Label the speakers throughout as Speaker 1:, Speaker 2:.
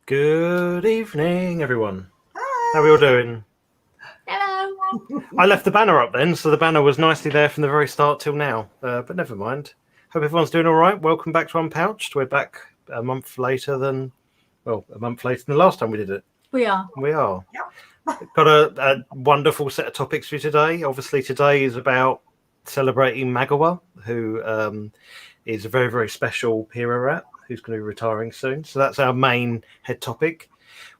Speaker 1: Good evening, everyone. How are we
Speaker 2: Hi.
Speaker 1: all doing?
Speaker 3: Hello.
Speaker 1: I left the banner up then, so the banner was nicely there from the very start till now. But never mind. Hope everyone's doing all right. Welcome back to UnPouched. We're back a month later than the last time we did it.
Speaker 3: We are.
Speaker 1: We are.
Speaker 2: Yep.
Speaker 1: Got a wonderful set of topics for you today. Obviously, today is about celebrating Magawa, who is a very, very special HeroRAT who's going to be retiring soon. So that's our main head topic.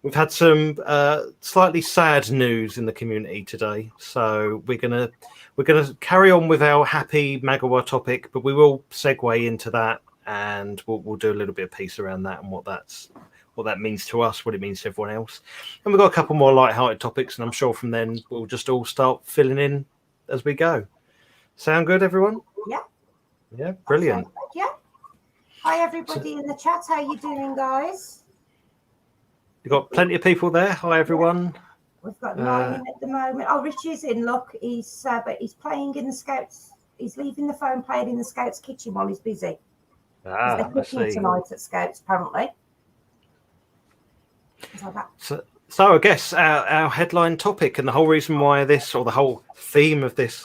Speaker 1: We've had some slightly sad news in the community today, so we're gonna carry on with our happy Magawa topic, but we will segue into that, and we'll do a little bit of piece around that and what that means to us, what it means to everyone else, and we've got a couple more light-hearted topics, and I'm sure from then we'll just all start filling in as we go. Sound good, everyone?
Speaker 2: Yeah.
Speaker 1: Yeah, brilliant.
Speaker 2: Yeah. Hi, everybody in the chat. How you doing, guys?
Speaker 1: You've got plenty of people there. Hi, everyone.
Speaker 2: We've got 9 in at the moment. Oh, Richie's in. Look, but he's playing in the Scouts. He's leaving the phone playing in the Scouts kitchen while he's busy. They're cooking tonight at Scouts, apparently.
Speaker 1: So I guess our headline topic and the whole reason why this, or the whole theme of this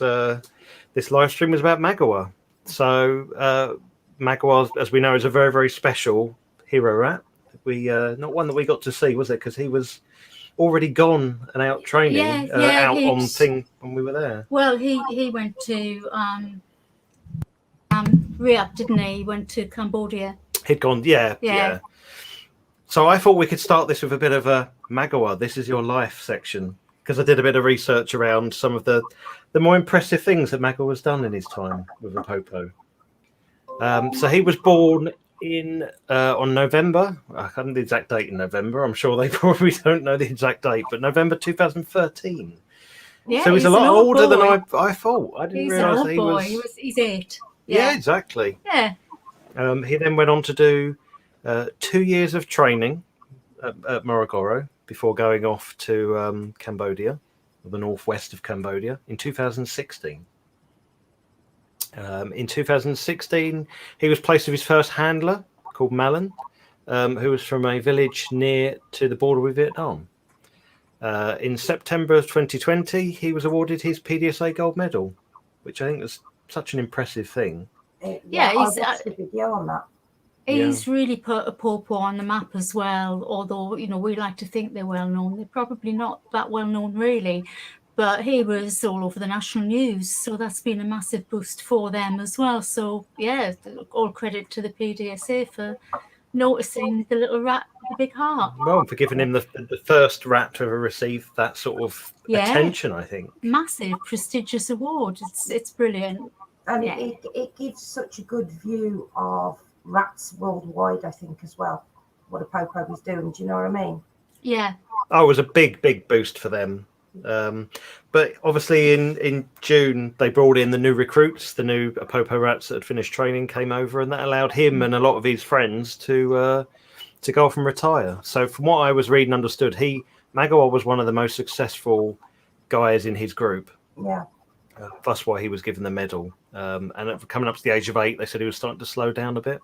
Speaker 1: this live stream, was about Magawa. So Magawa, as we know, is a very, very special HeroRAT. We not one that we got to see, was it? Because he was already gone and out training, out on thing when we were there.
Speaker 3: Well, he went to Riyadh, didn't he? He went to Cambodia.
Speaker 1: He'd gone, yeah. So I thought we could start this with a bit of a Magawa, this is your life section, because I did a bit of research around some of the more impressive things that Magawa's done in his time with a Popo. So he was born on November, I can't know the exact date in November, I'm sure they probably don't know the exact date, but November 2013.
Speaker 3: Yeah,
Speaker 1: so he's a lot older than I thought. I didn't realise that he was.
Speaker 3: He's 8.
Speaker 1: Yeah, exactly.
Speaker 3: Yeah.
Speaker 1: He then went on to do 2 years of training at Morogoro before going off to Cambodia, or the northwest of Cambodia, in 2016. In 2016, he was placed with his first handler called Malin, who was from a village near to the border with Vietnam. In September of 2020, he was awarded his PDSA gold medal, which I think was such an impressive thing.
Speaker 2: Yeah, I watched the video on that.
Speaker 3: He's really put a Popo on the map as well, although, we like to think they're well known. They're probably not that well known, really. But he was all over the national news, so that's been a massive boost for them as well. So, yeah, all credit to the PDSA for noticing the little rat with the big heart.
Speaker 1: Well, for giving him the first rat to ever receive that sort of attention, I think.
Speaker 3: Massive, prestigious award. It's brilliant.
Speaker 2: And it gives such a good view of rats worldwide, I think, as well, what a Popo was doing. Do you know what I mean?
Speaker 3: Yeah.
Speaker 1: Oh, it was a big, big boost for them. But obviously in June they brought in the new recruits, the new Popo rats that had finished training came over, and that allowed him and a lot of his friends to go off and retire. So from what I was reading, understood, Magawa was one of the most successful guys in his group.
Speaker 2: Yeah.
Speaker 1: That's why he was given the medal. And coming up to the age of 8, they said he was starting to slow down a bit.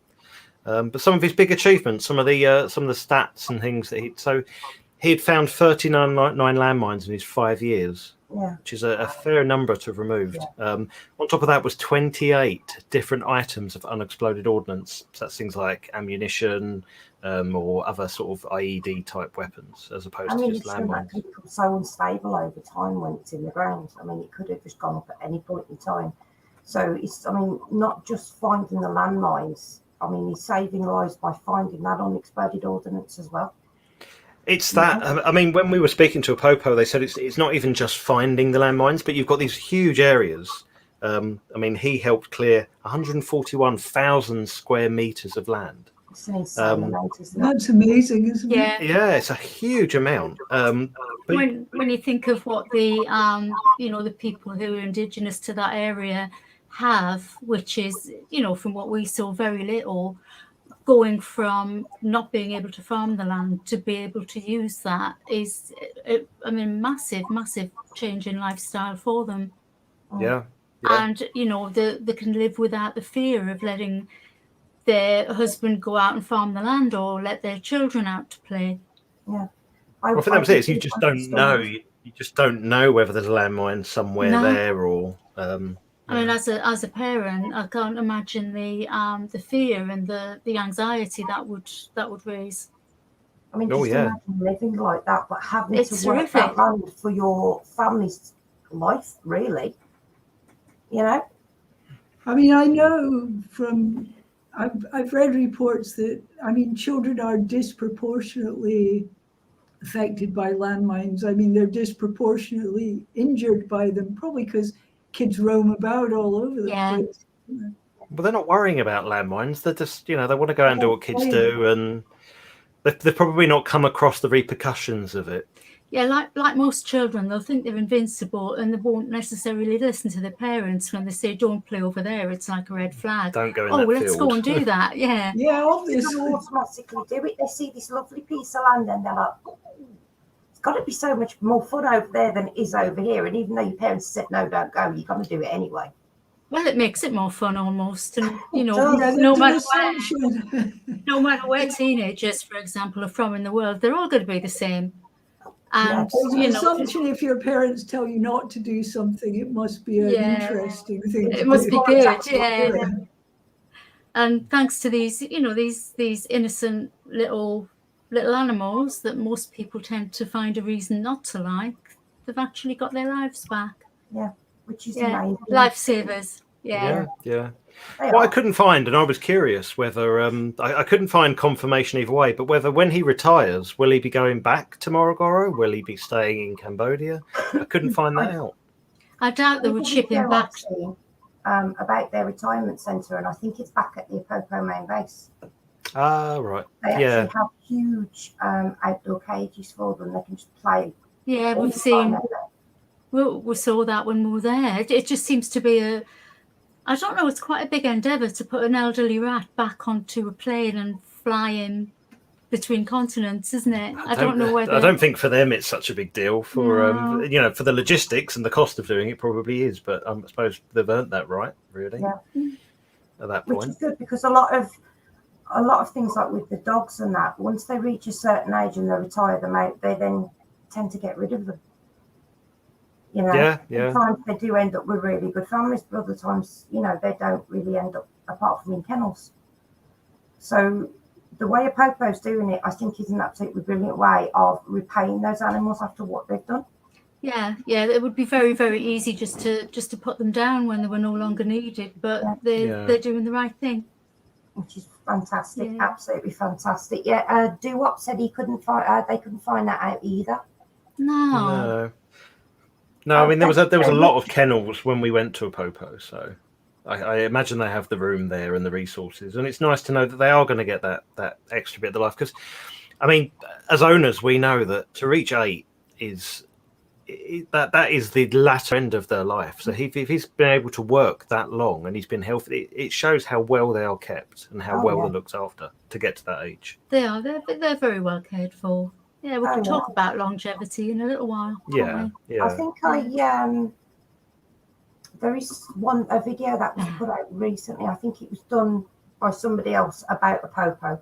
Speaker 1: But some of his big achievements, some of the stats and things that he had found 39 landmines in his 5 years, which is a fair number to have removed. Yeah. On top of that was 28 different items of unexploded ordnance. So that's things like ammunition or other sort of IED type weapons, as opposed to just landmines.
Speaker 2: It becomes so unstable over time when it's in the ground. I mean, it could have just gone up at any point in time. So it's, not just finding the landmines. He's saving lives by finding that unexploded ordnance as well.
Speaker 1: It's that. When we were speaking to a Popo, they said it's not even just finding the landmines, but you've got these huge areas. He helped clear 141,000 square meters of land.
Speaker 2: It's an insane amount, isn't it?
Speaker 4: That's amazing, isn't it?
Speaker 1: Yeah, it's a huge amount.
Speaker 3: When you think of what the the people who are indigenous to that area have, which is, from what we saw, very little. Going from not being able to farm the land to be able to use that is, massive change in lifestyle for them.
Speaker 1: Yeah.
Speaker 3: And, they can live without the fear of letting their husband go out and farm the land or let their children out to play.
Speaker 2: Yeah.
Speaker 1: Well, I think that was it. Is you just don't know. You just don't know whether there's a landmine somewhere there, or.
Speaker 3: I mean, as a parent, I can't imagine the fear and the anxiety that would raise.
Speaker 2: I mean, just imagine living like that, but having to work that land for your family's life, really. You know?
Speaker 4: I mean, I know from, I've read reports that, I mean, children are disproportionately affected by landmines. I mean, they're disproportionately injured by them, probably because kids roam about all over the place.
Speaker 1: Well, they're not worrying about landmines. They're just, they want to go and do what kids do, and they've probably not come across the repercussions of it.
Speaker 3: Yeah, like most children, they'll think they're invincible, and they won't necessarily listen to their parents when they say, "Don't play over there. It's like a red flag."
Speaker 1: Don't go in that field.
Speaker 3: Let's go and do that. Yeah.
Speaker 4: Yeah, obviously.
Speaker 2: They automatically do it. They see this lovely piece of land, and they're like, "It's got to be so much more fun over there than it is over here." And even though your parents said, "No, don't go," you're going to do it anyway.
Speaker 3: Well, it makes it more fun almost, and no matter where teenagers, for example, are from in the world, they're all going to be the same. And
Speaker 4: there's an assumption if your parents tell you not to do something, it must be an interesting thing.
Speaker 3: It must be good, yeah. And thanks to these, these innocent little animals that most people tend to find a reason not to like, they've actually got their lives back.
Speaker 2: Yeah, which is amazing.
Speaker 3: Lifesavers. Yeah.
Speaker 1: Well, I couldn't find, and I was curious whether I couldn't find confirmation either way, but whether when he retires, will he be going back to Morogoro? Will he be staying in Cambodia? I couldn't find that out.
Speaker 3: I doubt they would ship him back.
Speaker 2: About their retirement centre, and I think it's back at the Apopó main base.
Speaker 1: Ah, right.
Speaker 2: They actually have huge outdoor cages for them. They can just play.
Speaker 3: Yeah, we've seen. We saw that when we were there. It just seems to be I don't know, it's quite a big endeavour to put an elderly rat back onto a plane and fly him between continents, isn't it? I don't know whether.
Speaker 1: I don't think for them it's such a big deal. For for the logistics and the cost of doing it, probably is. But I suppose they've earned that right, really. Yeah. At that point,
Speaker 2: which is good, because a lot of things, like with the dogs and that, once they reach a certain age and they retire them out, they then tend to get rid of them. Sometimes they do end up with really good families, but other times, they don't really end up, apart from in kennels. So the way Apopó's doing it, I think, is an absolutely brilliant way of repaying those animals after what they've done.
Speaker 3: Yeah, it would be very, very easy just to put them down when they were no longer needed, but they're doing the right thing,
Speaker 2: which is fantastic, absolutely fantastic. Yeah, Doo-Wop said they couldn't find that out either.
Speaker 1: No, I mean there was a lot of kennels when we went to Apopó, so I imagine they have the room there and the resources, and it's nice to know that they are going to get that extra bit of life, because, I mean, as owners, we know that to reach 8 is that is the latter end of their life. So if he's been able to work that long and he's been healthy, it shows how well they are kept and how well they're looked after to get to that age.
Speaker 3: They are. They're very well cared for. Yeah, we can talk about longevity in a little while.
Speaker 1: Yeah.
Speaker 2: I think there is a video that was put out recently. I think it was done by somebody else about Apopó.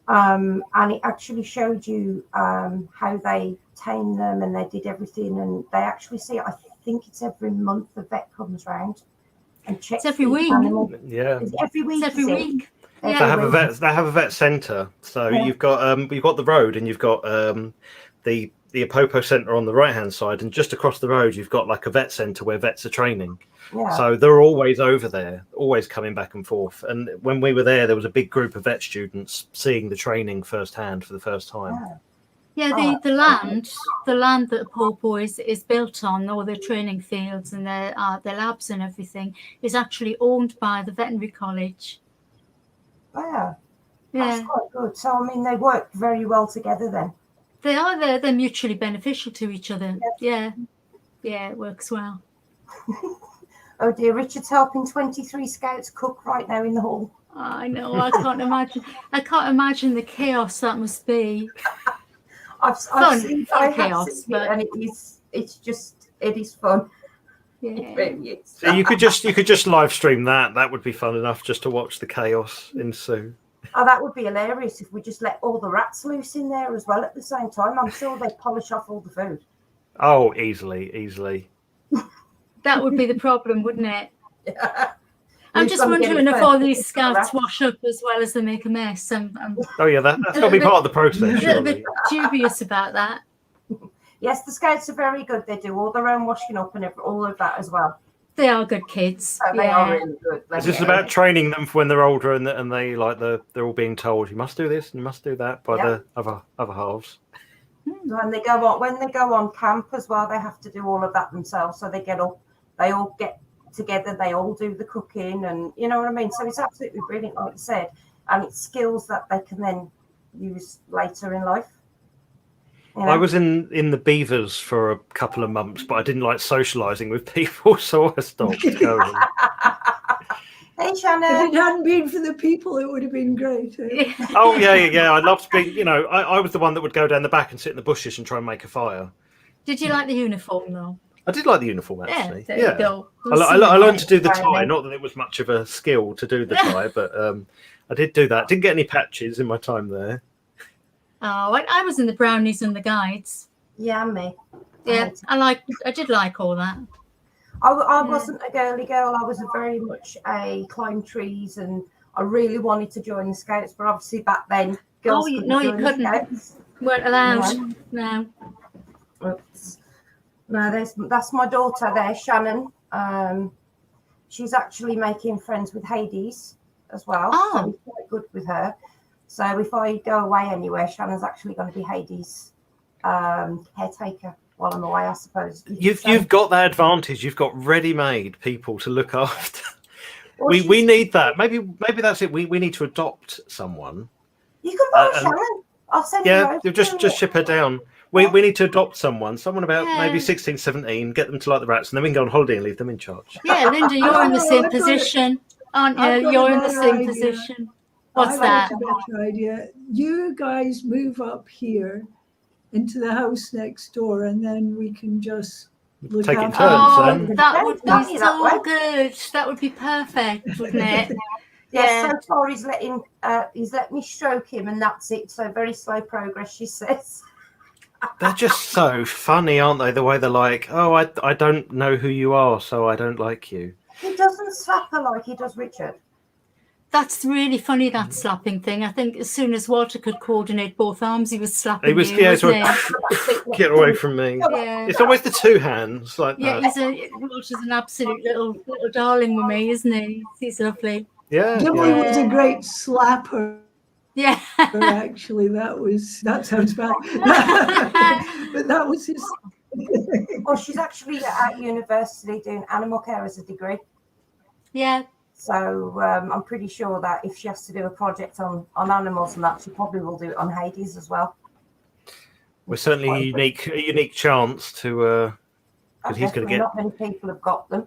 Speaker 2: And it actually showed you how they tame them, and they did everything, and they actually see it. I think it's every month the vet comes round and checks.
Speaker 3: It's every week.
Speaker 1: Yeah.
Speaker 2: It's every week.
Speaker 3: It's every week.
Speaker 1: Yeah. They have a vet centre. So you've got the road, and you've got the Apopó centre on the right hand side, and just across the road you've got like a vet centre where vets are training.
Speaker 2: Yeah.
Speaker 1: So they're always over there, always coming back and forth. And when we were there was a big group of vet students seeing the training firsthand for the first time.
Speaker 3: Yeah, the land that Apopó is built on, all their training fields and their labs and everything, is actually owned by the veterinary college.
Speaker 2: Yeah, that's quite good. So I mean, they work very well together then.
Speaker 3: They are. They're mutually beneficial to each other. Yeah, it works well.
Speaker 2: Oh dear, Richard's helping 23 scouts cook right now in the hall.
Speaker 3: I know. I can't imagine. I can't imagine the chaos that must be.
Speaker 2: I've seen chaos, and it is fun. It really is.
Speaker 1: So you could just live stream that. That would be fun enough just to watch the chaos ensue.
Speaker 2: Oh, that would be hilarious if we just let all the rats loose in there as well at the same time. I'm sure they'd polish off all the food.
Speaker 1: Oh, easily.
Speaker 3: That would be the problem, wouldn't it? I'm
Speaker 2: Who's
Speaker 3: just
Speaker 2: gonna get
Speaker 3: wondering
Speaker 2: it
Speaker 3: if
Speaker 2: first?
Speaker 3: all these
Speaker 2: It's the
Speaker 3: scouts
Speaker 2: rats.
Speaker 3: wash up as well as they make a mess. I'm
Speaker 1: Oh yeah, that's got to be part of the process.
Speaker 3: a little bit
Speaker 1: Surely.
Speaker 3: dubious about that.
Speaker 2: Yes, the scouts are very good. They do all their own washing up and all of that as well.
Speaker 3: They are good kids.
Speaker 2: So they are really good.
Speaker 1: It's just about training them for when they're older and they they're all being told you must do this and you must do that by the other halves.
Speaker 2: When they go on camp as well, they have to do all of that themselves. So they all get together, they all do the cooking, and you know what I mean. So it's absolutely brilliant, like you said, and it's skills that they can then use later in life. You know?
Speaker 1: I was in the Beavers for a couple of months, but I didn't like socialising with people, so I stopped going.
Speaker 2: Hey,
Speaker 4: If
Speaker 2: Shannon.
Speaker 4: it hadn't been for the people, it would have been great. Eh?
Speaker 1: Oh yeah. I loved being. You know, I was the one that would go down the back and sit in the bushes and try and make a fire.
Speaker 3: Did you like the uniform though?
Speaker 1: I did like the uniform actually.
Speaker 3: Yeah, there you go.
Speaker 1: I learned to do the tie. Not that it was much of a skill to do the tie, but I did do that. Didn't get any patches in my time there.
Speaker 3: Oh, I was in the brownies and the guides.
Speaker 2: Yeah, me.
Speaker 3: Yeah, I did like all that.
Speaker 2: I wasn't a girly girl. I was very much a climb trees, and I really wanted to join the scouts, but obviously back then girls
Speaker 3: you
Speaker 2: join the
Speaker 3: couldn't.
Speaker 2: Scouts.
Speaker 3: Weren't allowed. No.
Speaker 2: Oops. No, that's my daughter there, Shannon. She's actually making friends with Hades as well.
Speaker 3: Oh.
Speaker 2: So I'm quite good with her. So if I go away anywhere, Shannon's actually going to be Hades' caretaker while I'm away, I suppose.
Speaker 1: You've got that advantage. You've got ready-made people to look after.
Speaker 2: Well,
Speaker 1: we need that. Maybe that's it. We need to adopt someone.
Speaker 2: You can buy Shannon. I'll send you
Speaker 1: Yeah,
Speaker 2: over.
Speaker 1: just ship her down. We need to adopt someone about maybe
Speaker 3: Yeah.
Speaker 1: 16, 17, get them to like the rats, and then we can go on holiday and leave them in charge.
Speaker 3: Yeah, Linda, you're in the same position, aren't
Speaker 4: I've
Speaker 3: you?
Speaker 4: got
Speaker 3: You're
Speaker 4: a
Speaker 3: in the
Speaker 4: better
Speaker 3: same
Speaker 4: idea.
Speaker 3: position. What's
Speaker 4: I've
Speaker 3: that?
Speaker 4: got a better idea. You guys move up here into the house next door, and then we can just look
Speaker 1: Take it in
Speaker 4: after
Speaker 1: turns,
Speaker 3: Oh,
Speaker 1: then.
Speaker 3: that would
Speaker 2: That'd
Speaker 3: be
Speaker 2: be that way.
Speaker 3: so good. That would be perfect, wouldn't it?
Speaker 2: Yes, so far he's let me stroke him, and that's it. So very slow progress, she says.
Speaker 1: They're just so funny, aren't they? The way they're like, oh, I don't know who you are, so I don't like you.
Speaker 2: He doesn't slap her like he does Richard.
Speaker 3: That's really funny, that slapping thing. I think as soon as Walter could coordinate both arms, he was slapping
Speaker 1: He was,
Speaker 3: you,
Speaker 1: yeah,
Speaker 3: wasn't
Speaker 1: sort of, get away from me.
Speaker 3: he? Yeah.
Speaker 1: It's always the two hands like
Speaker 3: Yeah,
Speaker 1: that.
Speaker 3: Walter's an absolute little darling with me, isn't he? He's lovely.
Speaker 1: Yeah,
Speaker 4: Jimmy
Speaker 1: yeah.
Speaker 4: was a great slapper.
Speaker 3: Yeah.
Speaker 4: Actually, that sounds bad, but that was his.
Speaker 2: Well, she's actually at university doing animal care as a degree.
Speaker 3: Yeah.
Speaker 2: So I'm pretty sure that if she has to do a project on animals and that, she probably will do it on Hades as well.
Speaker 1: We're certainly a unique chance to because he's going to get.
Speaker 2: Not many people have got them.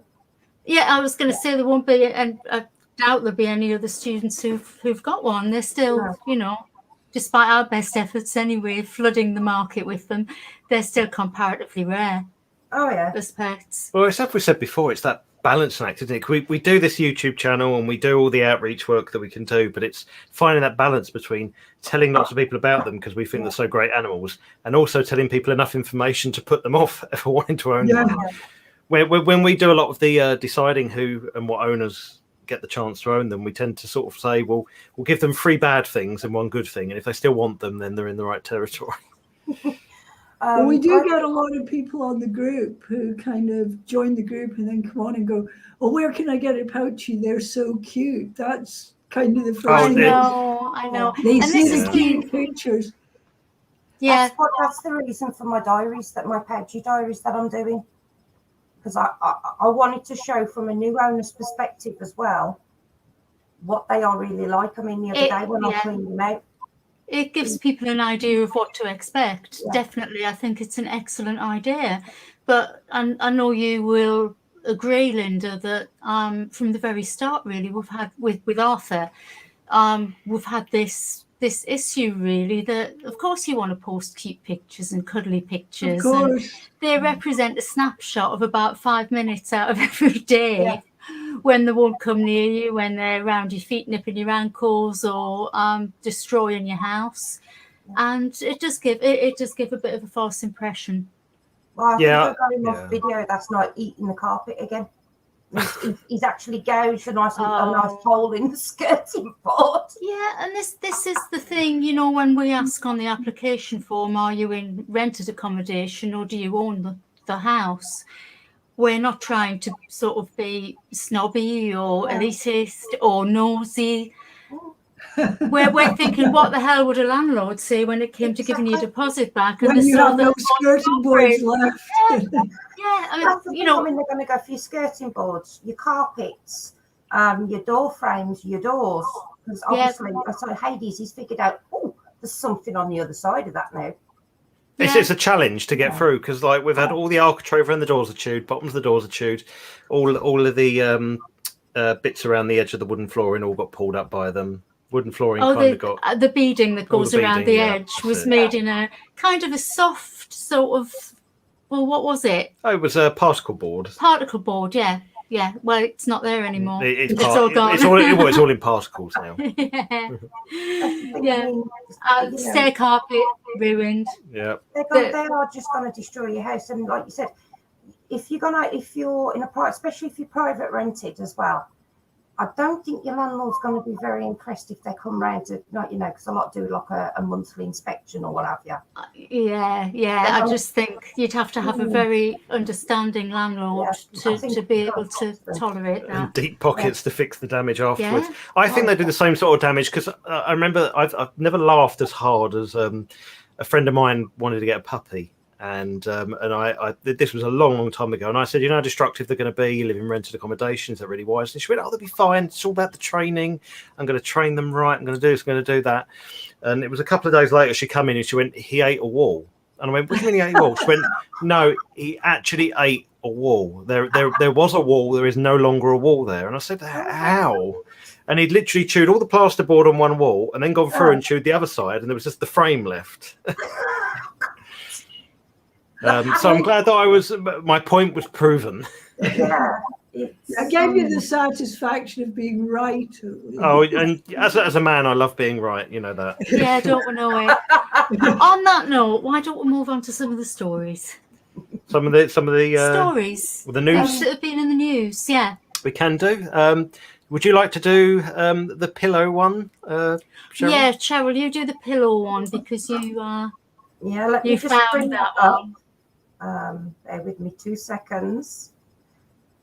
Speaker 3: Yeah, I was going to say there won't be, and I doubt there'll be any other students who've got one. They're still, despite our best efforts anyway, flooding the market with them, they're still comparatively rare
Speaker 2: Oh yeah.
Speaker 3: as pets.
Speaker 1: Well, it's like we said before, it's that balancing act, isn't it? We do this YouTube channel and we do all the outreach work that we can do, but it's finding that balance between telling lots of people about them because we think they're so great animals, and also telling people enough information to put them off for wanting to own one. When we do a lot of the deciding who and what owners get the chance to own them, we tend to sort of say, well, we'll give them 3 bad things and 1 good thing, and if they still want them, then they're in the right territory.
Speaker 4: Well, we do get a lot of people on the group who kind of join the group and then come on and go, oh, where can I get a pouchy? They're so cute. That's kind of the first
Speaker 3: I
Speaker 4: thing.
Speaker 3: know.
Speaker 4: They
Speaker 3: And
Speaker 4: see
Speaker 3: this
Speaker 4: the
Speaker 3: is
Speaker 4: cute pictures.
Speaker 3: Yeah.
Speaker 2: That's the reason for my diaries, my pouchy diaries that I'm doing. Because I wanted to show from a new owner's perspective as well what they are really like. I mean, the other day when I cleaned them out.
Speaker 3: It gives people an idea of what to expect.
Speaker 2: Yeah.
Speaker 3: Definitely, I think it's an excellent idea. But I know you will agree, Linda, that from the very start, really, we've had with Arthur, we've had this this issue really that, of course, you want to post cute pictures and cuddly pictures.
Speaker 4: Of course.
Speaker 3: And they represent a snapshot of about 5 minutes out of every day.
Speaker 2: Yeah.
Speaker 3: When they won't come near you, when they're around your feet, nipping your ankles, or destroying your house, and it does give a bit of a false impression.
Speaker 2: Well, I
Speaker 1: Yeah,
Speaker 2: think I got him off video last night eating the carpet again. He's actually gouged a nice hole in the skirting board.
Speaker 3: Yeah, and this is the thing, you know, when we ask on the application form, are you in rented accommodation or do you own the house? We're not trying to sort of be snobby or elitist or nosy. We're thinking, what the hell would a landlord say when it came to giving you a deposit back? And
Speaker 4: When you have no skirting boards left.
Speaker 3: Yeah, I mean, you know,
Speaker 2: they're going to go for your skirting boards, your carpets, your door frames, your doors. Because obviously, so Hades, he's figured out, oh, there's something on the other side of that now.
Speaker 1: It's a challenge to get through because, like, we've had all the architrave and the doors are chewed, bottoms of the doors are chewed, all of the bits around the edge of the wooden flooring all got pulled up by them. Wooden flooring got
Speaker 3: the beading that goes around the edge was
Speaker 1: it.
Speaker 3: made in a kind of a soft sort of, well, what was it?
Speaker 1: Oh, it was a particle board.
Speaker 3: Particle board, yeah. Well, it's not there anymore.
Speaker 1: It's
Speaker 3: all gone.
Speaker 1: It's all in particles now.
Speaker 3: Stair carpet ruined.
Speaker 1: Yeah.
Speaker 2: They are just going to destroy your house, and like you said, if you're in a private, especially if you're private rented as well, I don't think your landlord's going to be very impressed if they come round to, because a lot do like a monthly inspection or what have you.
Speaker 3: I just think you'd have to have a very understanding landlord to be able to tolerate that.
Speaker 1: And deep pockets to fix the damage afterwards.
Speaker 3: Yeah.
Speaker 1: I think they do the same sort of damage because I remember I've never laughed as hard as a friend of mine wanted to get a puppy. And I this was a long time ago, and I said, you know how destructive they're going to be. You live in rented accommodation, is that really wise? And she went, oh, they'll be fine. It's all about the training. I'm going to train them right. I'm going to do this, I'm going to do that. And it was a couple of days later, she come in and she went, he ate a wall. And I went, what do you mean he ate a wall? She went, no, he actually ate a wall. There was a wall. There is no longer a wall there. And I said, how? And he'd literally chewed all the plasterboard on one wall and then gone through and chewed the other side, and there was just the frame left. So I'm glad that my point was proven.
Speaker 2: Yeah.
Speaker 4: I gave you the satisfaction of being right.
Speaker 1: Oh, and as a man, I love being right. You know that.
Speaker 3: Yeah, don't we know it? On that note, why don't we move on to some of the stories?
Speaker 1: Some of the
Speaker 3: stories.
Speaker 1: The news
Speaker 3: that have been in the news. Yeah,
Speaker 1: we can do. Would you like to do the pillow one, Cheryl?
Speaker 3: Yeah, Cheryl, you do the pillow one because you
Speaker 2: let me
Speaker 3: you
Speaker 2: just
Speaker 3: found
Speaker 2: bring
Speaker 3: that
Speaker 2: up.
Speaker 3: one.
Speaker 2: Bear with me 2 seconds.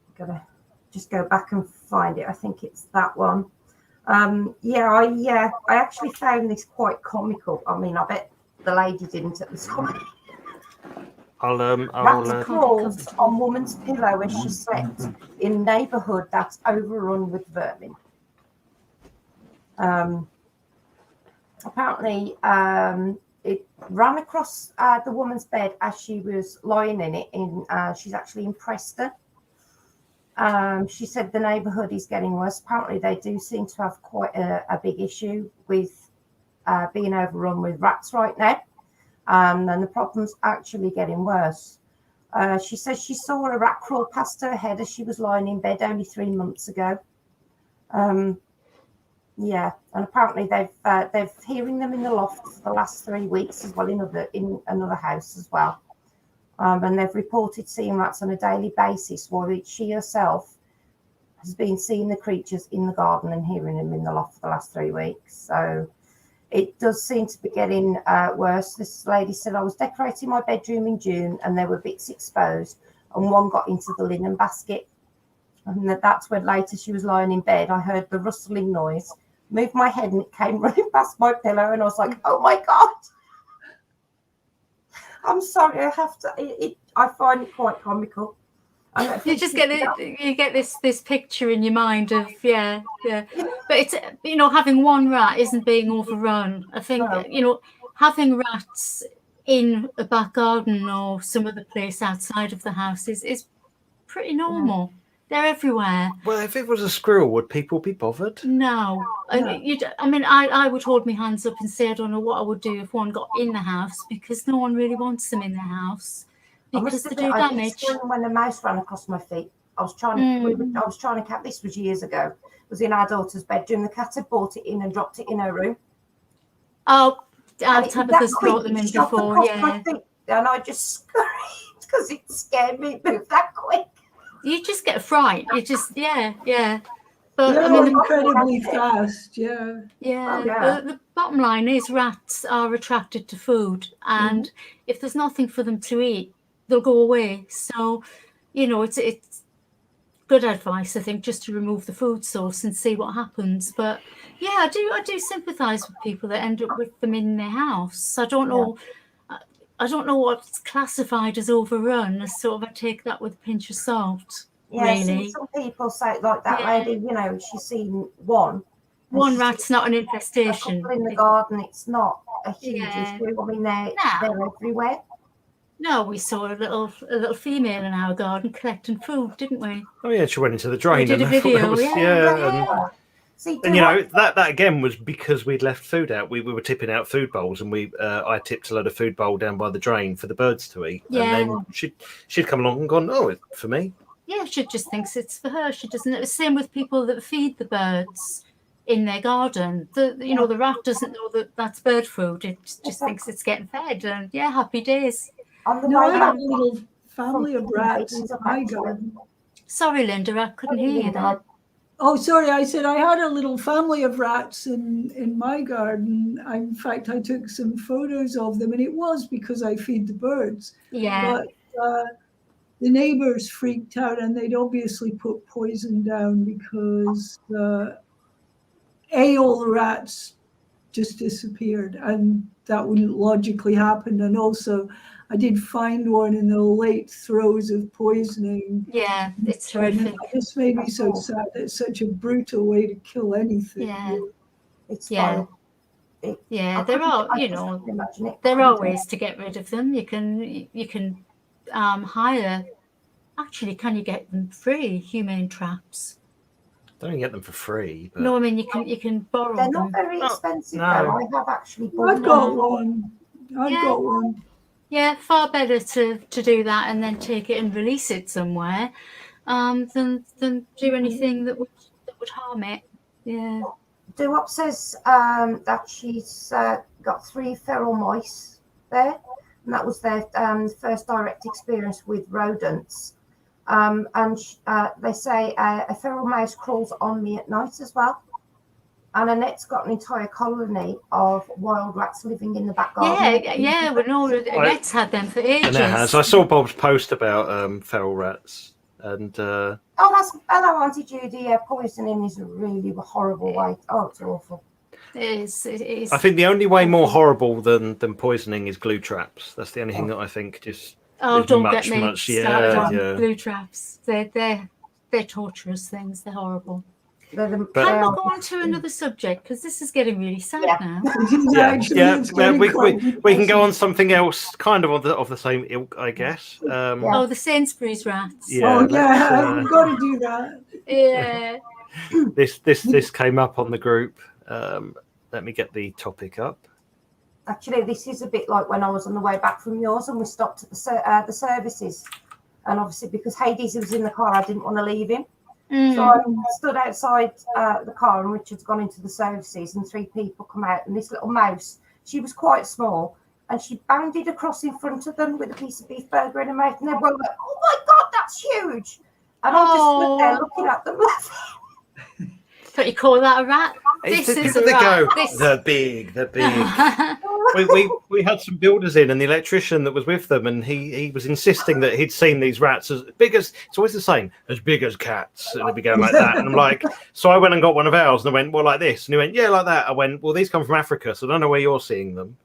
Speaker 2: I'm gonna just go back and find it. I think it's that one. I actually found this quite comical. I mean, I bet the lady didn't at the time. Rats crawled on woman's pillow as she slept in neighbourhood that's overrun with vermin. Apparently, it ran across the woman's bed as she was lying in it. She's actually in Preston. She said the neighbourhood is getting worse. Apparently, they do seem to have quite a big issue with being overrun with rats right now. And the problem's actually getting worse. She says she saw a rat crawl past her head as she was lying in bed only 3 months ago. And apparently they've hearing them in the loft for the last 3 weeks as well in another house as well. And they've reported seeing rats on a daily basis, while she herself has been seeing the creatures in the garden and hearing them in the loft for the last 3 weeks. So it does seem to be getting worse. This lady said, I was decorating my bedroom in June and there were bits exposed and one got into the linen basket. And that's when later she was lying in bed. I heard the rustling noise, moved my head and it came running past my pillow. And I was like, oh my God. I'm sorry, I have to. I find it quite comical.
Speaker 3: You just get this picture in your mind of but it's having one rat isn't being overrun. I think having rats in a back garden or some other place outside of the house is pretty normal. They're everywhere.
Speaker 1: Well, if it was a squirrel, would people be bothered?
Speaker 3: No. I mean, I would hold my hands up and say I don't know what I would do if one got in the house, because no one really wants them in their house because they do
Speaker 2: I did
Speaker 3: damage.
Speaker 2: scream when a mouse ran across my feet. I was trying to catch, this was years ago. It was in our daughter's bedroom. The cat had brought it in and dropped it in her room.
Speaker 3: Oh, Tabitha's brought them in before, yeah.
Speaker 2: And I just screamed because it scared me. It moved that quick.
Speaker 3: You just get a fright. You just, yeah. But
Speaker 4: They're
Speaker 3: I mean,
Speaker 4: incredibly fast, yeah.
Speaker 3: The bottom line is rats are attracted to food, and if there's nothing for them to eat, they'll go away. So, it's good advice, I think, just to remove the food source and see what happens. But yeah, I do sympathise with people that end up with them in their house. I don't know. I don't know what's classified as overrun. I take that with a pinch of salt.
Speaker 2: Yeah,
Speaker 3: really.
Speaker 2: some people say like that lady, she's seen one.
Speaker 3: One rat's not an infestation.
Speaker 2: A couple in the garden, it's not a huge issue. I mean, they're everywhere.
Speaker 3: No, we saw a little female in our garden collecting food, didn't we?
Speaker 1: Oh yeah, she went into the drain.
Speaker 3: We did a video,
Speaker 1: And that again was because we'd left food out. We were tipping out food bowls, and I tipped a load of food bowl down by the drain for the birds to eat.
Speaker 3: Yeah.
Speaker 1: And then she'd come along and gone, "Oh, it's for me."
Speaker 3: Yeah, she just thinks it's for her. She doesn't. It's the same with people that feed the birds in their garden. The rat doesn't know that that's bird food. It just thinks it's getting fed, and happy days.
Speaker 4: I have a little family of rats in my garden.
Speaker 3: Sorry, Linda, I couldn't hear you there.
Speaker 4: Oh, sorry. I said I had a little family of rats in my garden. In fact, I took some photos of them, and it was because I feed the birds.
Speaker 3: Yeah.
Speaker 4: But the neighbors freaked out, and they'd obviously put poison down because all the rats just disappeared, and that wouldn't logically happen. And also, I did find one in the late throes of poisoning.
Speaker 3: Yeah, it's horrific.
Speaker 4: It just made me so sad. It's such a brutal way to kill anything.
Speaker 3: Yeah.
Speaker 2: It's
Speaker 3: there are ways to get rid of them. You can hire. Actually, can you get them free? Humane traps.
Speaker 1: Don't get them for free. But...
Speaker 3: No, I mean you can borrow
Speaker 2: They're
Speaker 3: them.
Speaker 2: not very expensive.
Speaker 1: No.
Speaker 2: Though. I have actually bought
Speaker 4: I've got one. I've got one.
Speaker 3: Yeah, far better to do that and then take it and release it somewhere, than do anything that would harm it. Yeah.
Speaker 2: Duop says that she's got 3 feral mice there, and that was their first direct experience with rodents. And they say a feral mouse crawls on me at night as well. And Annette's got an entire colony of wild rats living in the back garden.
Speaker 3: Yeah. We know Annette's had them for ages.
Speaker 1: Annette has. I saw Bob's post about feral rats, and
Speaker 2: hello, Auntie Judy. Poisoning is a really horrible way. Oh, it's awful.
Speaker 3: It is.
Speaker 1: I think the only way more horrible than poisoning is glue traps. That's the only thing that I think just.
Speaker 3: Don't get me started on glue traps. They're torturous things. They're horrible. Can we go on to another subject, because this is getting really sad now?
Speaker 1: We can go on something else, kind of of the same ilk, I guess.
Speaker 3: The Sainsbury's rats.
Speaker 1: Yeah,
Speaker 4: we've got to do that.
Speaker 3: Yeah.
Speaker 1: This came up on the group. Let me get the topic up.
Speaker 2: Actually, this is a bit like when I was on the way back from yours, and we stopped at the services, and obviously because Hades was in the car, I didn't want to leave him. So I stood outside the car, and Richard's gone into the services, and 3 people come out, and this little mouse, she was quite small, and she bounded across in front of them with a piece of beef burger in her mouth, and they were like, "Oh my God, that's huge!" And I just stood there looking at them laughing.
Speaker 3: So you call that a rat? This is a rat.
Speaker 1: They're big. we had some builders in, and the electrician that was with them, and he was insisting that he'd seen these rats as big as, it's always the same, as big as cats, and it'd be going like that. And I'm like, so I went and got one of ours, and I went, well, like this, and he went, yeah, like that. I went, well, these come from Africa, so I don't know where you're seeing them.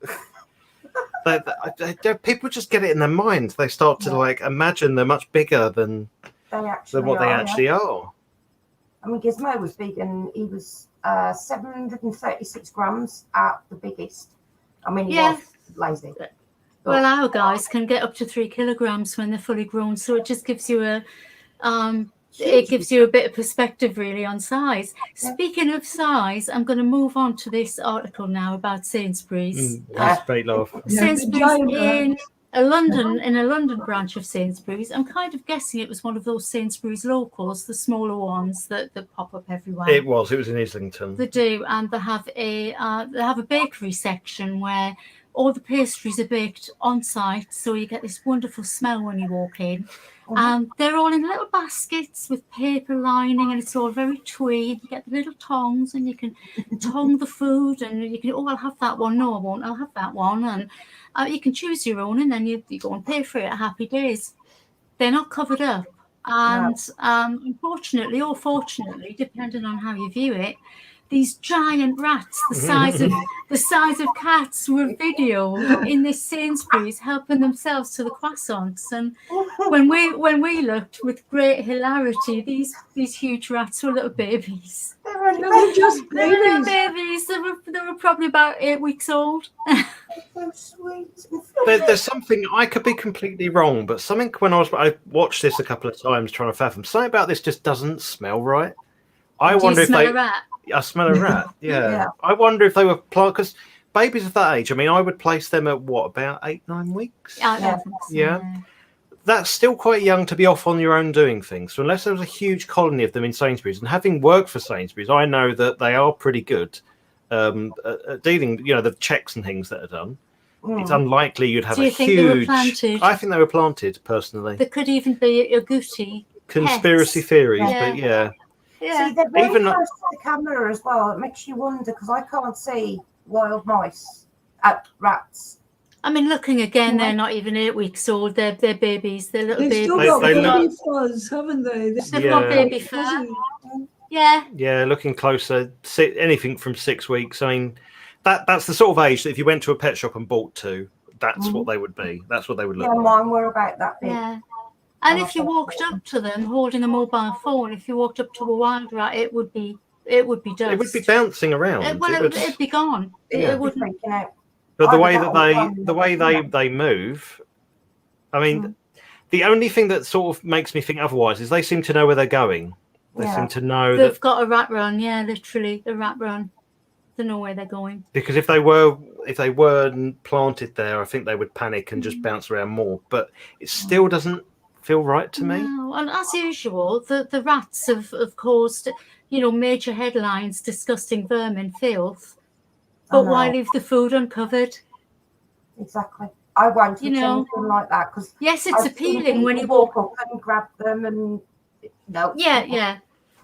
Speaker 1: People just get it in their mind. They start to imagine they're much bigger than what they actually are.
Speaker 2: I mean, Gizmo was big, and he was 736 grams at the biggest. I mean, he was lazy.
Speaker 3: Well, our guys can get up to 3 kilograms when they're fully grown, so it just gives you a it gives you a bit of perspective really on size.
Speaker 2: Yeah.
Speaker 3: Speaking of size, I'm going to move on to this article now about Sainsbury's.
Speaker 1: That's great laugh.
Speaker 4: Yeah, the
Speaker 3: Sainsbury's
Speaker 4: giant
Speaker 3: in
Speaker 4: rats.
Speaker 3: in a London branch of Sainsbury's. I'm kind of guessing it was one of those Sainsbury's locals, the smaller ones that pop up everywhere.
Speaker 1: It was in Islington.
Speaker 3: They do, and they have a bakery section where all the pastries are baked on site, so you get this wonderful smell when you walk in. And they're all in little baskets with paper lining, and it's all very twee. You get the little tongs, and you can tong the food, and you can, I'll have that one. No, I won't. I'll have that one. And you can choose your own, and then you go and pay for it. Happy days. They're not covered up. And unfortunately or fortunately, depending on how you view it, these giant rats, the size of cats, were videoed in this Sainsbury's helping themselves to the croissants. And when we looked with great hilarity, these huge rats were little babies.
Speaker 4: They're just
Speaker 3: They were little
Speaker 4: babies.
Speaker 3: babies. They were probably about 8 weeks old.
Speaker 2: So sweet.
Speaker 1: There's something, I could be completely wrong, but something when I watched this a couple of times trying to fathom, something about this just doesn't smell right. I
Speaker 3: Do
Speaker 1: wonder
Speaker 3: you
Speaker 1: if
Speaker 3: smell
Speaker 1: they.
Speaker 3: a rat?
Speaker 1: I smell a rat. Yeah.
Speaker 2: Yeah.
Speaker 1: I wonder if they were because babies of that age. I mean, I would place them at what, about 8-9 weeks.
Speaker 3: I
Speaker 2: Yeah.
Speaker 3: don't think so.
Speaker 1: Yeah. That's still quite young to be off on your own doing things. So unless there was a huge colony of them in Sainsbury's, and having worked for Sainsbury's, I know that they are pretty good at dealing. You know, the checks and things that are done. It's unlikely you'd have
Speaker 3: Do you
Speaker 1: a
Speaker 3: think they were
Speaker 1: huge.
Speaker 3: planted?
Speaker 1: I think they were planted personally.
Speaker 3: There could even be a gootey.
Speaker 1: Conspiracy
Speaker 3: pets.
Speaker 1: theories,
Speaker 3: Yeah.
Speaker 1: but yeah.
Speaker 3: Yeah.
Speaker 2: See, they're very
Speaker 1: Even-
Speaker 2: close to the camera as well. It makes you wonder because I can't see wild mice, rats.
Speaker 3: I mean, looking again, they're not even 8 weeks old. They're babies. They're little
Speaker 4: They've
Speaker 3: babies.
Speaker 4: still
Speaker 1: They-
Speaker 4: got
Speaker 1: they
Speaker 4: baby
Speaker 1: look-
Speaker 4: fuzz, haven't they?
Speaker 3: They've got
Speaker 1: Yeah.
Speaker 3: baby fur. Yeah.
Speaker 1: Yeah, looking closer, anything from 6 weeks. I mean, that's the sort of age that if you went to a pet shop and bought two, that's what they would be. That's what they would look
Speaker 2: Yeah,
Speaker 1: like.
Speaker 2: mine were about that big.
Speaker 3: Yeah. And if you walked up to them holding a mobile phone, if you walked up to a wild rat, it would be dust.
Speaker 1: It would be bouncing around.
Speaker 3: It'd be gone.
Speaker 1: Yeah.
Speaker 3: It wouldn't.
Speaker 2: Freaking out.
Speaker 1: But the
Speaker 2: I
Speaker 1: way
Speaker 2: would
Speaker 1: that
Speaker 2: not
Speaker 1: they move, I mean, the only thing that sort of makes me think otherwise is they seem to know where they're going. They
Speaker 2: Yeah.
Speaker 1: seem to know
Speaker 3: They've
Speaker 1: that
Speaker 3: got a rat run. Yeah, literally a rat run. They know where they're going.
Speaker 1: because if they weren't planted there, I think they would panic and just bounce around more. But it still doesn't feel right to me.
Speaker 3: No, and as usual, the rats have caused, major headlines, disgusting vermin, filth. But why leave the food uncovered?
Speaker 2: Exactly. I won't
Speaker 3: You
Speaker 2: touch
Speaker 3: know.
Speaker 2: anything like that because
Speaker 3: Yes, it's appealing when you
Speaker 2: walk
Speaker 3: walk.
Speaker 2: up and grab them and no.
Speaker 3: Yeah.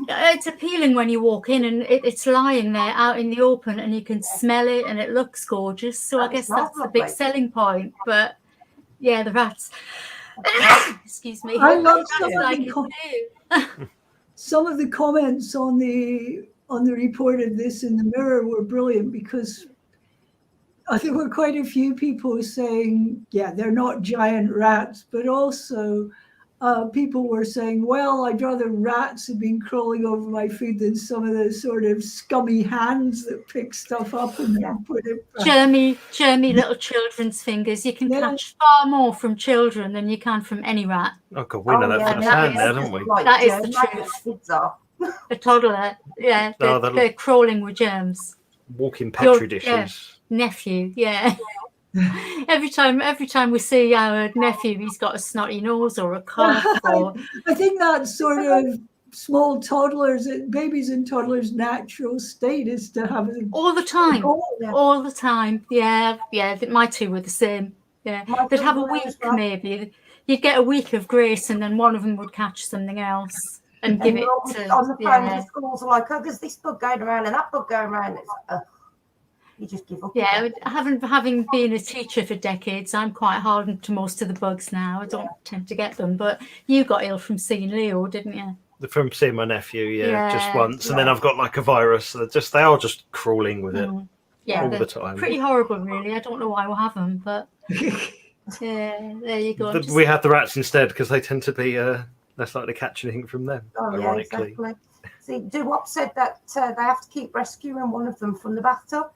Speaker 3: It's appealing when you walk in and it's lying there out in the open and you can smell it and it looks gorgeous. So I
Speaker 2: It
Speaker 3: guess
Speaker 2: smells
Speaker 3: that's the big
Speaker 2: lovely.
Speaker 3: selling point. But yeah, the rats. Excuse me.
Speaker 4: I love
Speaker 3: Rats
Speaker 4: some of
Speaker 3: like
Speaker 4: the
Speaker 3: it too.
Speaker 4: Some of the comments on the report of this in the Mirror were brilliant because there were quite a few people saying, yeah, they're not giant rats, but also people were saying, well, I'd rather rats had been crawling over my food than some of the sort of scummy hands that pick stuff up and then put it back.
Speaker 3: Germy little children's fingers. You can
Speaker 4: Yeah.
Speaker 3: catch far more from children than you can from any rat.
Speaker 1: Oh God, we know that
Speaker 2: yeah,
Speaker 1: from
Speaker 3: that
Speaker 1: hand
Speaker 3: is
Speaker 1: there, don't we?
Speaker 2: Like
Speaker 3: That is the
Speaker 2: germs, like
Speaker 3: truth.
Speaker 2: kids are.
Speaker 3: A toddler, yeah,
Speaker 1: Oh,
Speaker 3: they're crawling with germs.
Speaker 1: Walking petri dishes.
Speaker 3: yeah. Nephew, yeah. every time we see our nephew, he's got a snotty nose or a cough or
Speaker 4: I think that's sort of small toddlers, babies and toddlers' natural state is to have a
Speaker 3: all the time.
Speaker 2: Yeah.
Speaker 3: All the time. Yeah. My two were the same. Yeah.
Speaker 2: My
Speaker 3: They'd have a
Speaker 2: children
Speaker 3: week
Speaker 2: as well.
Speaker 3: maybe. You'd get a week of grace and then one of them would catch something else and give
Speaker 2: And
Speaker 3: it
Speaker 2: you're always
Speaker 3: to
Speaker 2: on the phone
Speaker 3: yeah.
Speaker 2: to schools are like, oh, there's this bug going around and that bug going around. It's you just give up.
Speaker 3: Yeah, having been a teacher for decades, I'm quite hardened to most of the bugs now. I don't tend to get them, but you got ill from seeing Leo, didn't you?
Speaker 1: From seeing my nephew, just
Speaker 3: Yeah,
Speaker 1: once, and then I've got like a virus. They are just crawling with it
Speaker 3: Yeah,
Speaker 1: all
Speaker 3: they're
Speaker 1: the time.
Speaker 3: pretty horrible, really. I don't know why we'll have them, but yeah, there you go.
Speaker 1: We had the rats instead because they tend to be less likely to catch anything from them.
Speaker 2: Oh, yeah,
Speaker 1: ironically,
Speaker 2: exactly. See, Doo-Wop said that they have to keep rescuing one of them from the bathtub.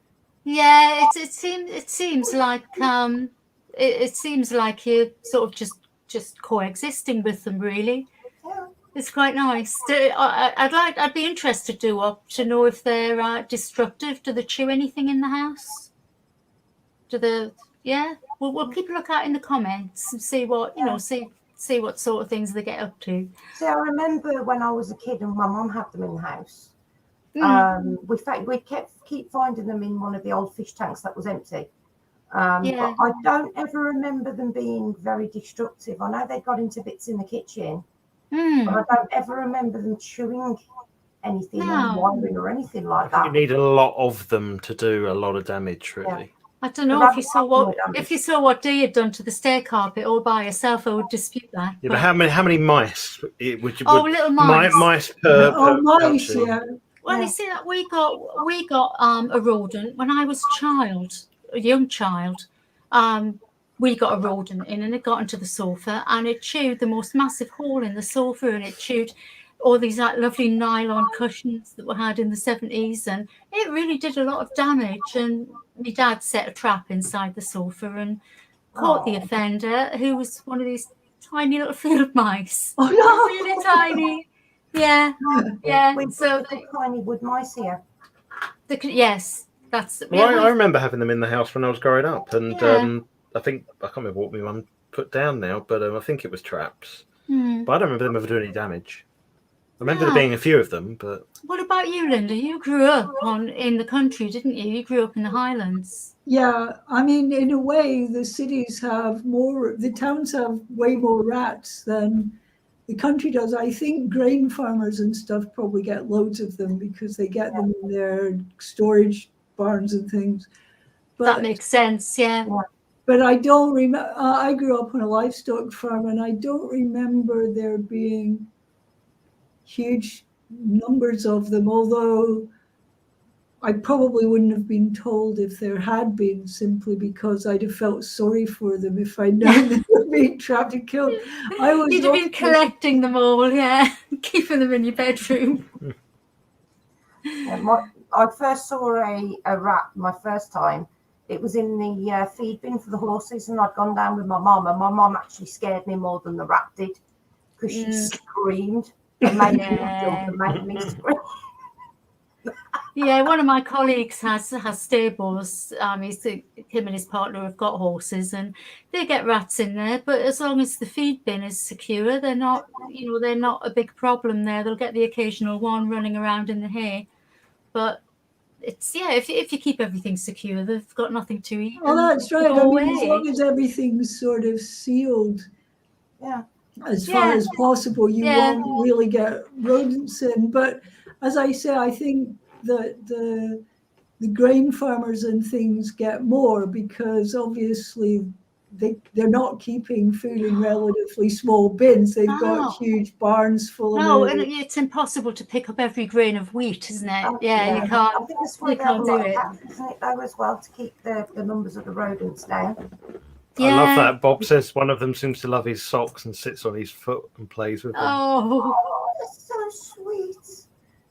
Speaker 3: Yeah, it seems like it seems like you're sort of just coexisting with them, really.
Speaker 2: Yeah.
Speaker 3: It's quite nice. I'd be interested to know if they're destructive. Do they chew anything in the house? Yeah? We'll keep a look out in the comments and see what, see what sort of things they get up to.
Speaker 2: See, I remember when I was a kid and my mum had them in the house. We keep finding them in one of the old fish tanks that was empty. But I don't ever remember them being very destructive. I know they got into bits in the kitchen, but I don't ever remember them chewing anything, any wiring or anything like that.
Speaker 1: You need a lot of them to do a lot of damage, really.
Speaker 3: I don't know if you saw what Dee had done to the stair carpet all by herself. I would dispute that.
Speaker 1: Yeah, but how many mice would you?
Speaker 3: Little mice.
Speaker 1: Mice per
Speaker 4: mice,
Speaker 1: country.
Speaker 4: yeah.
Speaker 3: Well, you see that we got a rodent when I was a young child. We got a rodent in, and it got into the sofa, and it chewed the most massive hole in the sofa, and it chewed all these lovely nylon cushions that were had in the 70s, and it really did a lot of damage. And my dad set a trap inside the sofa and caught the offender, who was one of these tiny little field mice.
Speaker 4: Oh no!
Speaker 3: Really tiny. Yeah.
Speaker 2: So tiny wood mice here.
Speaker 3: Yes, that's.
Speaker 1: Well, I remember having them in the house when I was growing up, and I can't remember what my mum put down now, but I think it was traps. But I don't remember them ever doing any damage. I remember there being a few of them, but...
Speaker 3: What about you, Linda? You grew up in the country, didn't you? You grew up in the Highlands.
Speaker 4: Yeah, I mean, in a way, the towns have way more rats than the country does. I think grain farmers and stuff probably get loads of them because they get them in their storage barns and things. But,
Speaker 3: that makes sense, yeah.
Speaker 4: But I don't remember, I grew up on a livestock farm, and I don't remember there being huge numbers of them, although I probably wouldn't have been told if there had been, simply because I'd have felt sorry for them if I'd known they were being trapped and killed.
Speaker 3: You'd have been collecting them all, keeping them in your bedroom.
Speaker 2: I first saw a rat my first time. It was in the feed bin for the horses, and I'd gone down with my mum, and my mum actually scared me more than the rat did because she screamed. It made me scream.
Speaker 3: Yeah, one of my colleagues has stables. Him and his partner have got horses, and they get rats in there. But as long as the feed bin is secure, they're not a big problem there. They'll get the occasional one running around in the hay, but it's if you keep everything secure, they've got nothing to eat.
Speaker 4: Oh, that's right. I mean, as long as everything's sort of sealed.
Speaker 2: Yeah.
Speaker 4: As far as possible, you won't really get rodents in. But as I say, I think that the grain farmers and things get more because obviously they're not keeping food in relatively small bins. They've got huge barns full of it.
Speaker 3: And it's impossible to pick up every grain of wheat, isn't it?
Speaker 2: You can't. I think that's why
Speaker 3: you can't do it.
Speaker 2: Isn't it though, as well, to keep the numbers of the rodents down.
Speaker 1: I love that. Bob says one of them seems to love his socks and sits on his foot and plays with them.
Speaker 2: Oh, that's so sweet.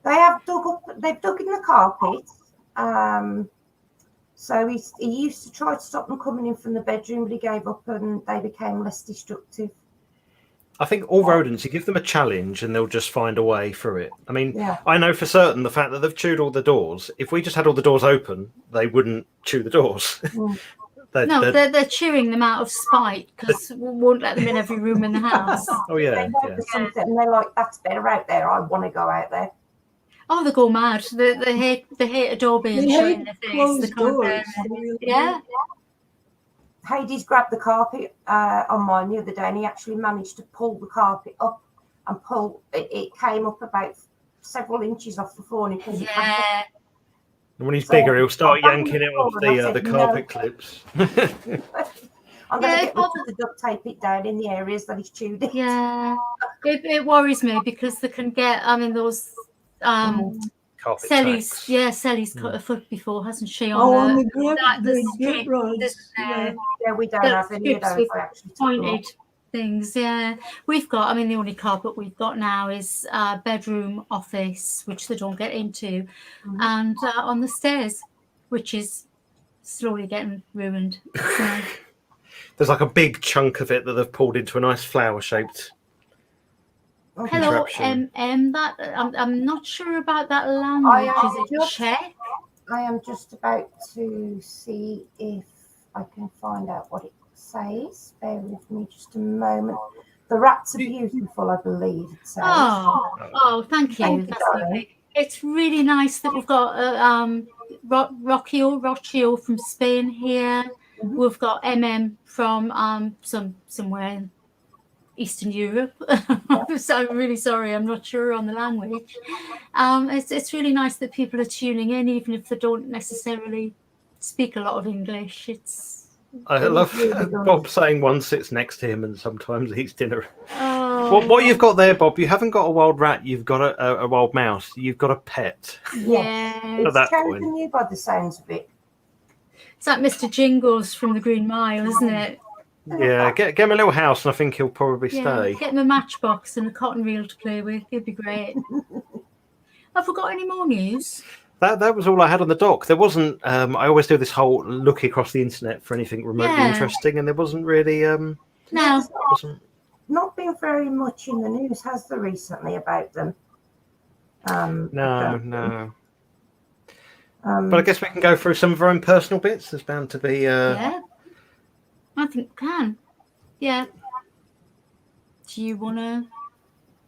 Speaker 2: They've dug in the carpet. So he used to try to stop them coming in from the bedroom, but he gave up and they became less destructive.
Speaker 1: I think all rodents, you give them a challenge and they'll just find a way through it. I mean, I know for certain the fact that they've chewed all the doors, if we just had all the doors open, they wouldn't chew the doors.
Speaker 3: They're chewing them out of spite because we won't let them in every room in the house.
Speaker 1: Oh, yeah.
Speaker 2: And they're like, that's better out there. I want to go out there.
Speaker 3: Oh, they go mad. They hate a door being shut in their face. Yeah.
Speaker 2: Hades grabbed the carpet on mine the other day, and he actually managed to pull the carpet up and pull it came up about several inches off the floor, and he pulled it back up.
Speaker 1: And when he's bigger, he'll start yanking it off the carpet clips.
Speaker 2: I'm going to get the duct tape it down in the areas that he's chewed it.
Speaker 3: Yeah, it worries me because they can get. I mean, those Sally's cut a foot before, hasn't she?
Speaker 4: On the grip rods.
Speaker 2: Yeah, we don't have any of those. I actually
Speaker 3: pointed things. Yeah, we've got. I mean, the only carpet we've got now is bedroom, office, which they don't get into, and on the stairs, which is slowly getting ruined. So.
Speaker 1: There's like a big chunk of it that they've pulled into a nice flower-shaped
Speaker 3: Hello,
Speaker 1: contraption.
Speaker 3: that I'm not sure about that language.
Speaker 2: I
Speaker 3: Is it
Speaker 2: just-
Speaker 3: Czech?
Speaker 2: I am just about to see if I can find out what it says. Bear with me just a moment. The rats are beautiful, I believe it says.
Speaker 3: Oh, thank you.
Speaker 2: Thank you,
Speaker 3: That's
Speaker 2: darling.
Speaker 3: lovely. It's really nice that we've got Rocio from Spain here.
Speaker 2: Mhm.
Speaker 3: We've got from somewhere in Eastern Europe. So I'm really sorry, I'm not sure on the language. It's really nice that people are tuning in, even if they don't necessarily speak a lot of English.
Speaker 1: I love Bob saying one sits next to him and sometimes eats dinner.
Speaker 3: Oh,
Speaker 1: What you've got there, Bob? You haven't got a wild rat. You've got a wild mouse. You've got a pet.
Speaker 3: yeah.
Speaker 2: It's
Speaker 1: that
Speaker 2: chosen
Speaker 1: point.
Speaker 2: you by the sounds of it.
Speaker 3: It's like Mr. Jingles from the Green Mile, isn't it?
Speaker 1: Yeah, get him a little house, and I think he'll probably stay.
Speaker 3: Get him a matchbox and a cotton reel to play with. It'd be great. Have we got any more news?
Speaker 1: That was all I had on the dock. There wasn't. I always do this whole look across the internet for anything remotely
Speaker 3: Yeah.
Speaker 1: interesting, and there wasn't really.
Speaker 3: No.
Speaker 1: Wasn't.
Speaker 2: Not been very much in the news, has there, recently about them?
Speaker 1: No. But I guess we can go through some of our own personal bits. There's bound to be.
Speaker 3: Yeah, I think we can. Yeah. Do you want to?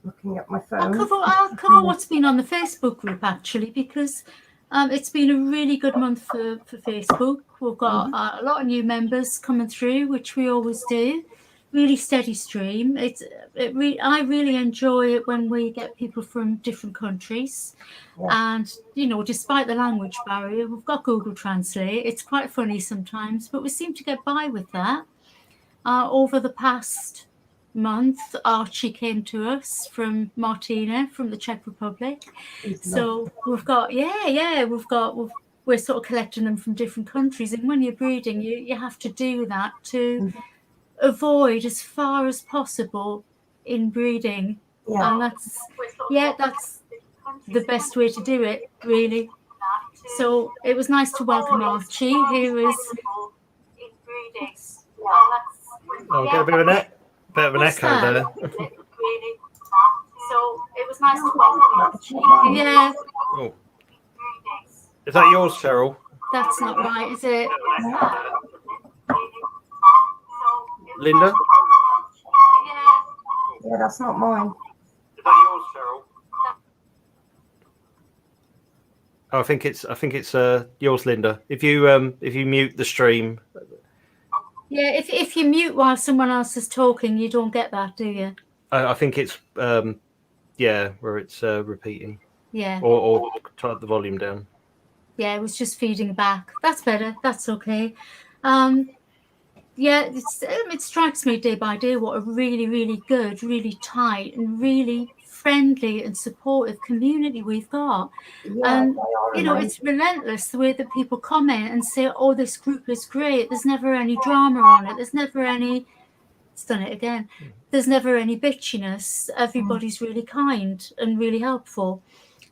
Speaker 2: Looking at my
Speaker 3: I'll
Speaker 2: phone.
Speaker 3: cover what's been on the Facebook group actually, because it's been a really good month for Facebook. We've got a lot of new members coming through, which we always do. Really steady stream. I really enjoy it when we get people from different countries.
Speaker 2: Yeah.
Speaker 3: And despite the language barrier, we've got Google Translate. It's quite funny sometimes, but we seem to get by with that. Over the past month, Archie came to us from Martina, from the Czech Republic. So we've got we're sort of collecting them from different countries, and when you're breeding, you have to do that to avoid as far as possible inbreeding.
Speaker 2: Yeah.
Speaker 3: And that's the best way to do it, really. So it was nice to welcome Archie, who is
Speaker 1: Oh, get a bit of an
Speaker 3: What's
Speaker 1: echo
Speaker 3: that?
Speaker 1: there.
Speaker 3: So it was nice to welcome Archie. Yeah,
Speaker 1: Oh. Is that yours, Cheryl?
Speaker 3: that's not right, is it?
Speaker 1: Linda?
Speaker 2: Yeah, that's not mine.
Speaker 1: Is that yours, Cheryl? Oh, I think it's yours, Linda. If you mute the stream.
Speaker 3: Yeah, if you mute while someone else is talking, you don't get that, do you?
Speaker 1: I think it's where it's repeating.
Speaker 3: Yeah.
Speaker 1: Or turn the volume down.
Speaker 3: Yeah, it was just feeding back. That's better. That's okay. Yeah, it strikes me day by day what a really, really good, really tight and really friendly and supportive community we've got.
Speaker 2: Yeah,
Speaker 3: And,
Speaker 2: they are
Speaker 3: it's relentless the way that people comment and say, oh, this group is great. There's never any drama on it. There's never any, it's done it again. There's never any bitchiness. Everybody's really kind and really helpful.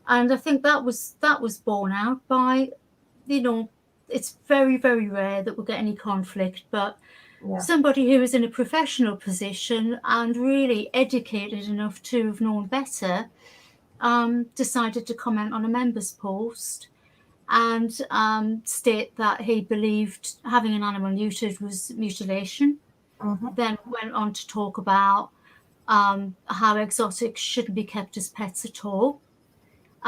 Speaker 3: And I think that was borne out by, it's very, very rare that we'll get any conflict, but somebody who is in a professional position and really educated enough to have known better decided to comment on a member's post and state that he believed having an animal neutered was mutilation. Then went on to talk about how exotics shouldn't be kept as pets at all.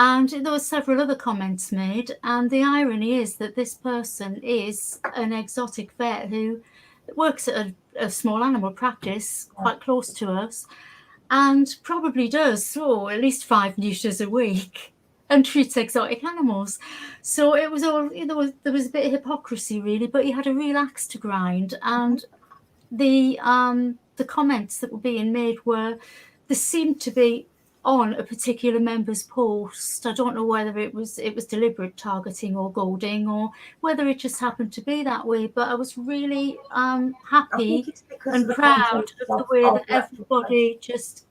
Speaker 3: And there were several other comments made. And the irony is that this person is an exotic vet who works at a small animal practice quite close to us and probably does at least 5 neuters a week and treats exotic animals. So it was all, there was a bit of hypocrisy really, but he had a real axe to grind. And the comments that were being made there seemed to be on a particular member's post. I don't know whether it was deliberate targeting or goading or whether it just happened to be that way, but I was really happy and proud of the way that everybody just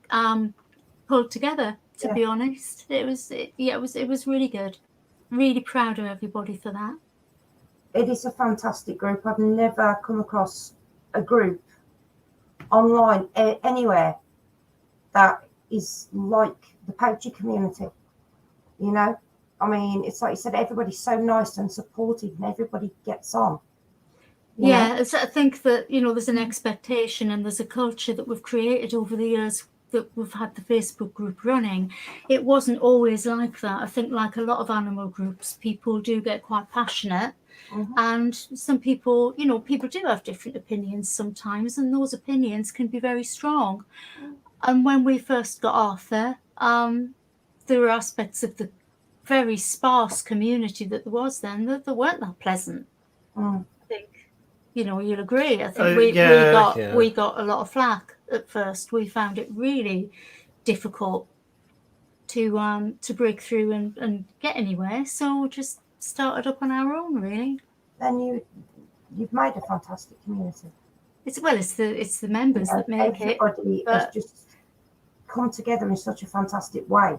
Speaker 3: pulled together, to be honest. It was really good. Really proud of everybody for that.
Speaker 2: It is a fantastic group. I've never come across a group online anywhere that is like the poacher community, you know. I mean, it's like you said, everybody's so nice and supportive and everybody gets on.
Speaker 3: Yeah, I think that, you know, there's an expectation and there's a culture that we've created over the years that we've had the Facebook group running. It wasn't always like that. I think like a lot of animal groups, people do get quite passionate. And some people, you know, people do have different opinions sometimes, and those opinions can be very strong. And when we first got Arthur, there were aspects of the very sparse community that there was then that weren't that pleasant. I think, you know, you'll agree. I think we got a lot of flack at first. We found it really difficult to break through and get anywhere. So just started up on our own, really.
Speaker 2: Then you've made a fantastic community.
Speaker 3: It's the members that make it.
Speaker 2: Everybody has just come together in such a fantastic way.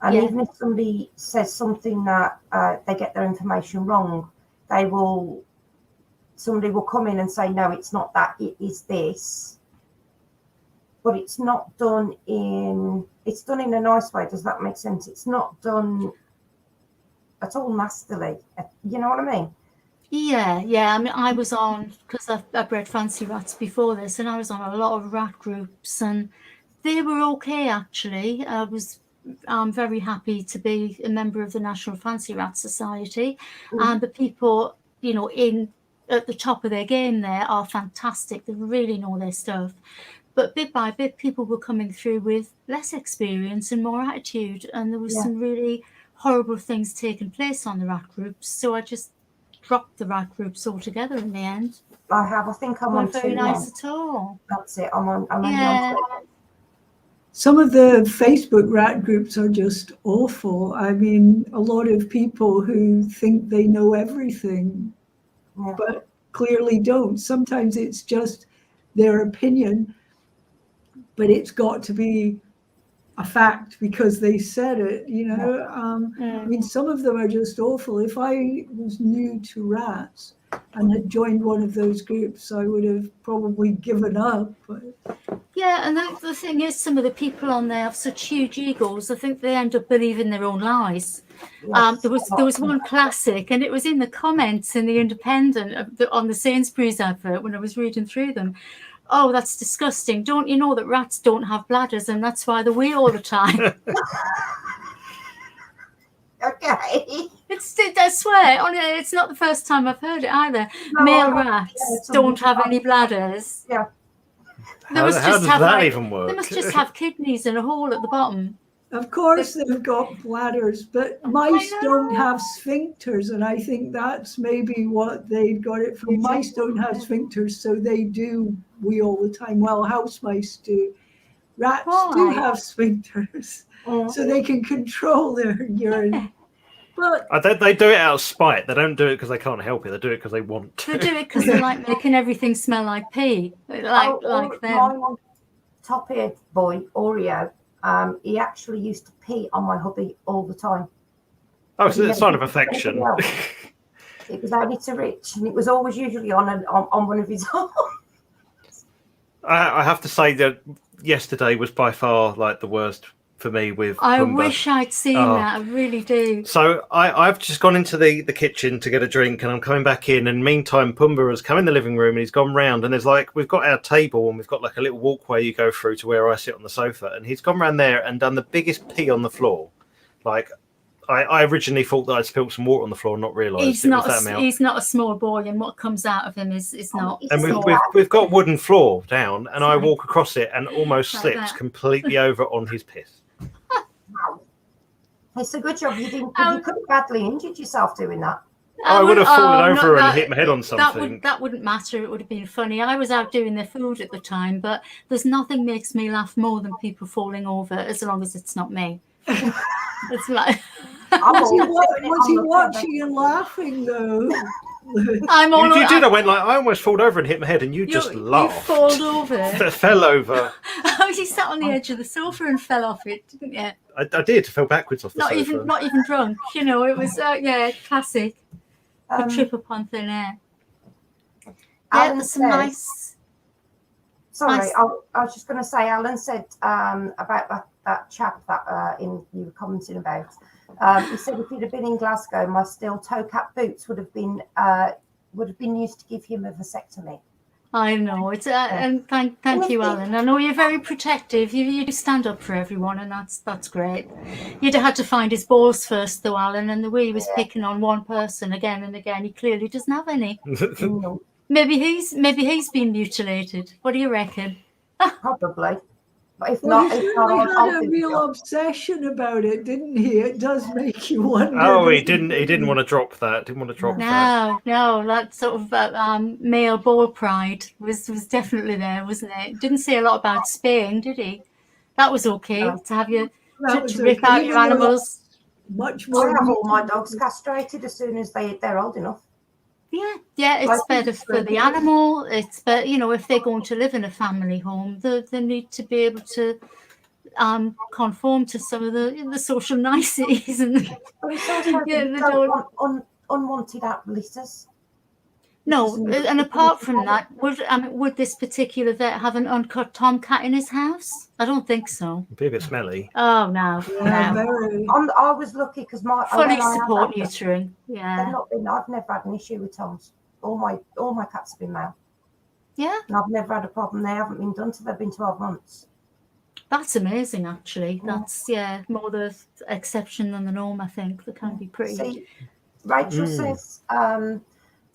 Speaker 2: And even if somebody says something that they get their information wrong, somebody will come in and say, no, it's not that, it is this. But it's not done it's done in a nice way. Does that make sense? It's not done at all nastily. You know what I mean? Yeah.
Speaker 3: I mean, I was on, because I bred fancy rats before this, and I was on a lot of rat groups, and they were okay, actually. I'm very happy to be a member of the National Fancy Rat Society, and the people, you know, at the top of their game there are fantastic. They really know their stuff. But bit by bit, people were coming through with less experience and more attitude, and there was some really horrible things taking place on the rat groups. So I just dropped the rat groups altogether in the end.
Speaker 2: I think I'm on
Speaker 3: very nice at all.
Speaker 2: That's it. I'm on
Speaker 4: Some of the Facebook rat groups are just awful. I mean, a lot of people who think they know everything, but clearly don't. Sometimes it's just their opinion, but it's got to be a fact because they said it, you know. I mean, some of them are just awful. If I was new to rats and had joined one of those groups, I would have probably given up.
Speaker 3: Yeah, and the thing is, some of the people on there have such huge egos. I think they end up believing their own lies. There was one classic, and it was in the comments in the Independent on the Sainsbury's advert when I was reading through them. Oh, that's disgusting. Don't you know that rats don't have bladders, and that's why they wee all the time?
Speaker 2: Okay.
Speaker 3: I swear, it's not the first time I've heard it either. No, male rats don't have any bladders.
Speaker 2: Yeah.
Speaker 1: How does that even work?
Speaker 3: They must just have kidneys and a hole at the bottom.
Speaker 4: Of course they've got bladders, but mice don't have sphincters, and I think that's maybe what they got it from. Mice don't have sphincters, so they do wee all the time. Well, house mice do. Rats do have sphincters, so they can control their urine. But
Speaker 1: they do it out of spite. They don't do it because they can't help it. They do it because they want to.
Speaker 3: They do it because they like making everything smell like pee, like them.
Speaker 2: My top-eared boy, Oreo, he actually used to pee on my hubby all the time.
Speaker 1: Oh, so it's a sign of affection.
Speaker 2: It was only to Rich, and it was always usually on one of his arms.
Speaker 1: I have to say that yesterday was by far like the worst for me with
Speaker 3: I
Speaker 1: Pumbaa.
Speaker 3: Wish I'd seen that. I really do.
Speaker 1: So I've just gone into the kitchen to get a drink, and I'm coming back in, and meantime Pumbaa has come in the living room and he's gone round, and there's like, we've got our table and we've got like a little walkway you go through to where I sit on the sofa, and he's gone round there and done the biggest pee on the floor. Like I originally thought that I'd spilled some water on the floor and not realised
Speaker 3: he's not a small boy, and what comes out of him is not.
Speaker 1: And we've got wooden floor down, and I walk across it and almost
Speaker 3: like
Speaker 1: slips
Speaker 3: that.
Speaker 1: Completely over on his piss.
Speaker 2: It's a good job you didn't. You could have badly injured yourself doing that.
Speaker 1: I would have fallen over and hit my head on something.
Speaker 3: That wouldn't matter. It would have been funny. I was out doing their food at the time, but there's nothing makes me laugh more than people falling over, as long as it's not me. It's like.
Speaker 4: Was he watching and laughing though?
Speaker 1: You did. I went like, I almost fell over and hit my head, and you just laughed.
Speaker 3: You fell over.
Speaker 1: Fell over.
Speaker 3: Oh, you sat on the edge of the sofa and fell off it, didn't you?
Speaker 1: I did. Fell backwards off the sofa.
Speaker 3: Not even drunk. You know, it was classic. A trip upon thin air. Yeah, there's some nice.
Speaker 2: Sorry,
Speaker 3: Nice.
Speaker 2: I was just going to say, Alan said about that chap that you were commenting about. He said if he'd have been in Glasgow, my steel toe cap boots would have been used to give him a vasectomy.
Speaker 3: I know it's and thank you, Alan. I know you're very protective. You do stand up for everyone, and that's great. You'd have had to find his balls first, though, Alan. And the way he was picking on one person again and again, he clearly doesn't have any.
Speaker 2: No,
Speaker 3: Maybe he's been mutilated. What do you reckon?
Speaker 2: probably. But if
Speaker 4: Well,
Speaker 2: not,
Speaker 4: he
Speaker 2: if not,
Speaker 4: certainly
Speaker 2: I'll
Speaker 4: had a
Speaker 2: do the
Speaker 4: real
Speaker 2: job.
Speaker 4: obsession about it, didn't he? It does make you wonder.
Speaker 1: Oh, he
Speaker 4: doesn't it?
Speaker 1: didn't want to drop that. Didn't want to drop that.
Speaker 3: No, that sort of male ball pride was definitely there, wasn't it? Didn't say a lot about spaying, did he? That was okay
Speaker 2: No.
Speaker 3: to have you
Speaker 4: That was
Speaker 3: to rip
Speaker 4: okay,
Speaker 3: out
Speaker 4: even
Speaker 3: your
Speaker 4: though
Speaker 3: animals.
Speaker 4: Much
Speaker 2: I
Speaker 4: more.
Speaker 2: have all my dogs castrated as soon as they're old enough.
Speaker 3: Yeah, it's
Speaker 2: Like
Speaker 3: better
Speaker 2: it's
Speaker 3: for the animal. It's better, if they're going to live in a family home, they need to be able to conform to some of the social niceties and
Speaker 2: But it's also
Speaker 3: yeah,
Speaker 2: you
Speaker 3: they
Speaker 2: don't
Speaker 3: don't.
Speaker 2: want unwanted litters.
Speaker 3: No, and apart from that, would this particular vet have an uncut tomcat in his house? I don't think so.
Speaker 1: It'd be a bit smelly.
Speaker 3: Oh no,
Speaker 4: Yeah,
Speaker 3: no.
Speaker 4: very.
Speaker 2: I was lucky because
Speaker 3: Fully support neutering. Yeah,
Speaker 2: I've never had an issue with Toms. All my cats have been male,
Speaker 3: yeah.
Speaker 2: and I've never had a problem. They haven't been done till they've been 12 months.
Speaker 3: That's amazing, actually.
Speaker 2: Yeah.
Speaker 3: That's more the exception than the norm. I think they can be pretty.
Speaker 2: See, Rachel says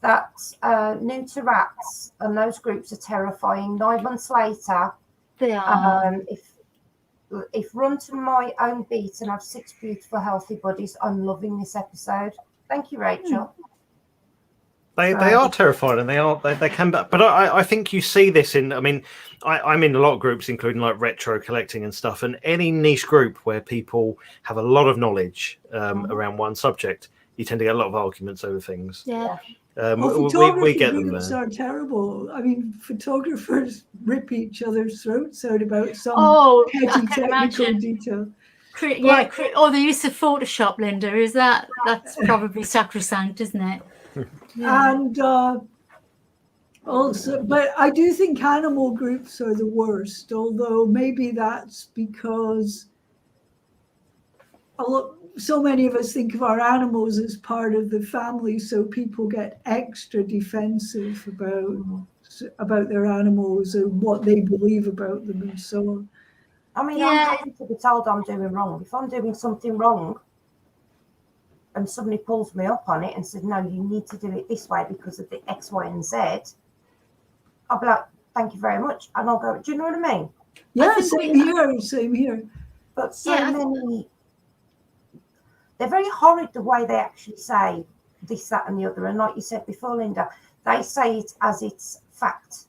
Speaker 2: that neuter rats and those groups are terrifying. 9 months later,
Speaker 3: They are.
Speaker 2: if run to my own beat and have 6 beautiful, healthy buddies, I'm loving this episode. Thank you, Rachel.
Speaker 1: They are terrifying, and they can. But I think you see this in. I mean, I'm in a lot of groups, including like retro collecting and stuff. And any niche group where people have a lot of knowledge around one subject, you tend to get a lot of arguments over things.
Speaker 3: Yeah.
Speaker 1: We get them
Speaker 4: groups
Speaker 1: there.
Speaker 4: are terrible. I mean, photographers rip each other's throats out about some petty
Speaker 3: I can
Speaker 4: technical
Speaker 3: imagine.
Speaker 4: detail.
Speaker 3: The use of Photoshop, Linda, that's probably sacrosanct, isn't it? Yeah.
Speaker 4: And also, but I do think animal groups are the worst, although maybe that's because so many of us think of our animals as part of the family, so people get extra defensive about their animals and what they believe about them and so on.
Speaker 2: I mean, I'm happy to be told I'm doing wrong. If I'm doing something wrong and somebody pulls me up on it and says, no, you need to do it this way because of the X, Y, and Z, I'll be like, thank you very much. And I'll go, do you know what I mean?
Speaker 4: Yeah, same here.
Speaker 2: But many, they're very horrid the way they actually say this, that, and the other. And like you said before, Linda, they say it as it's fact.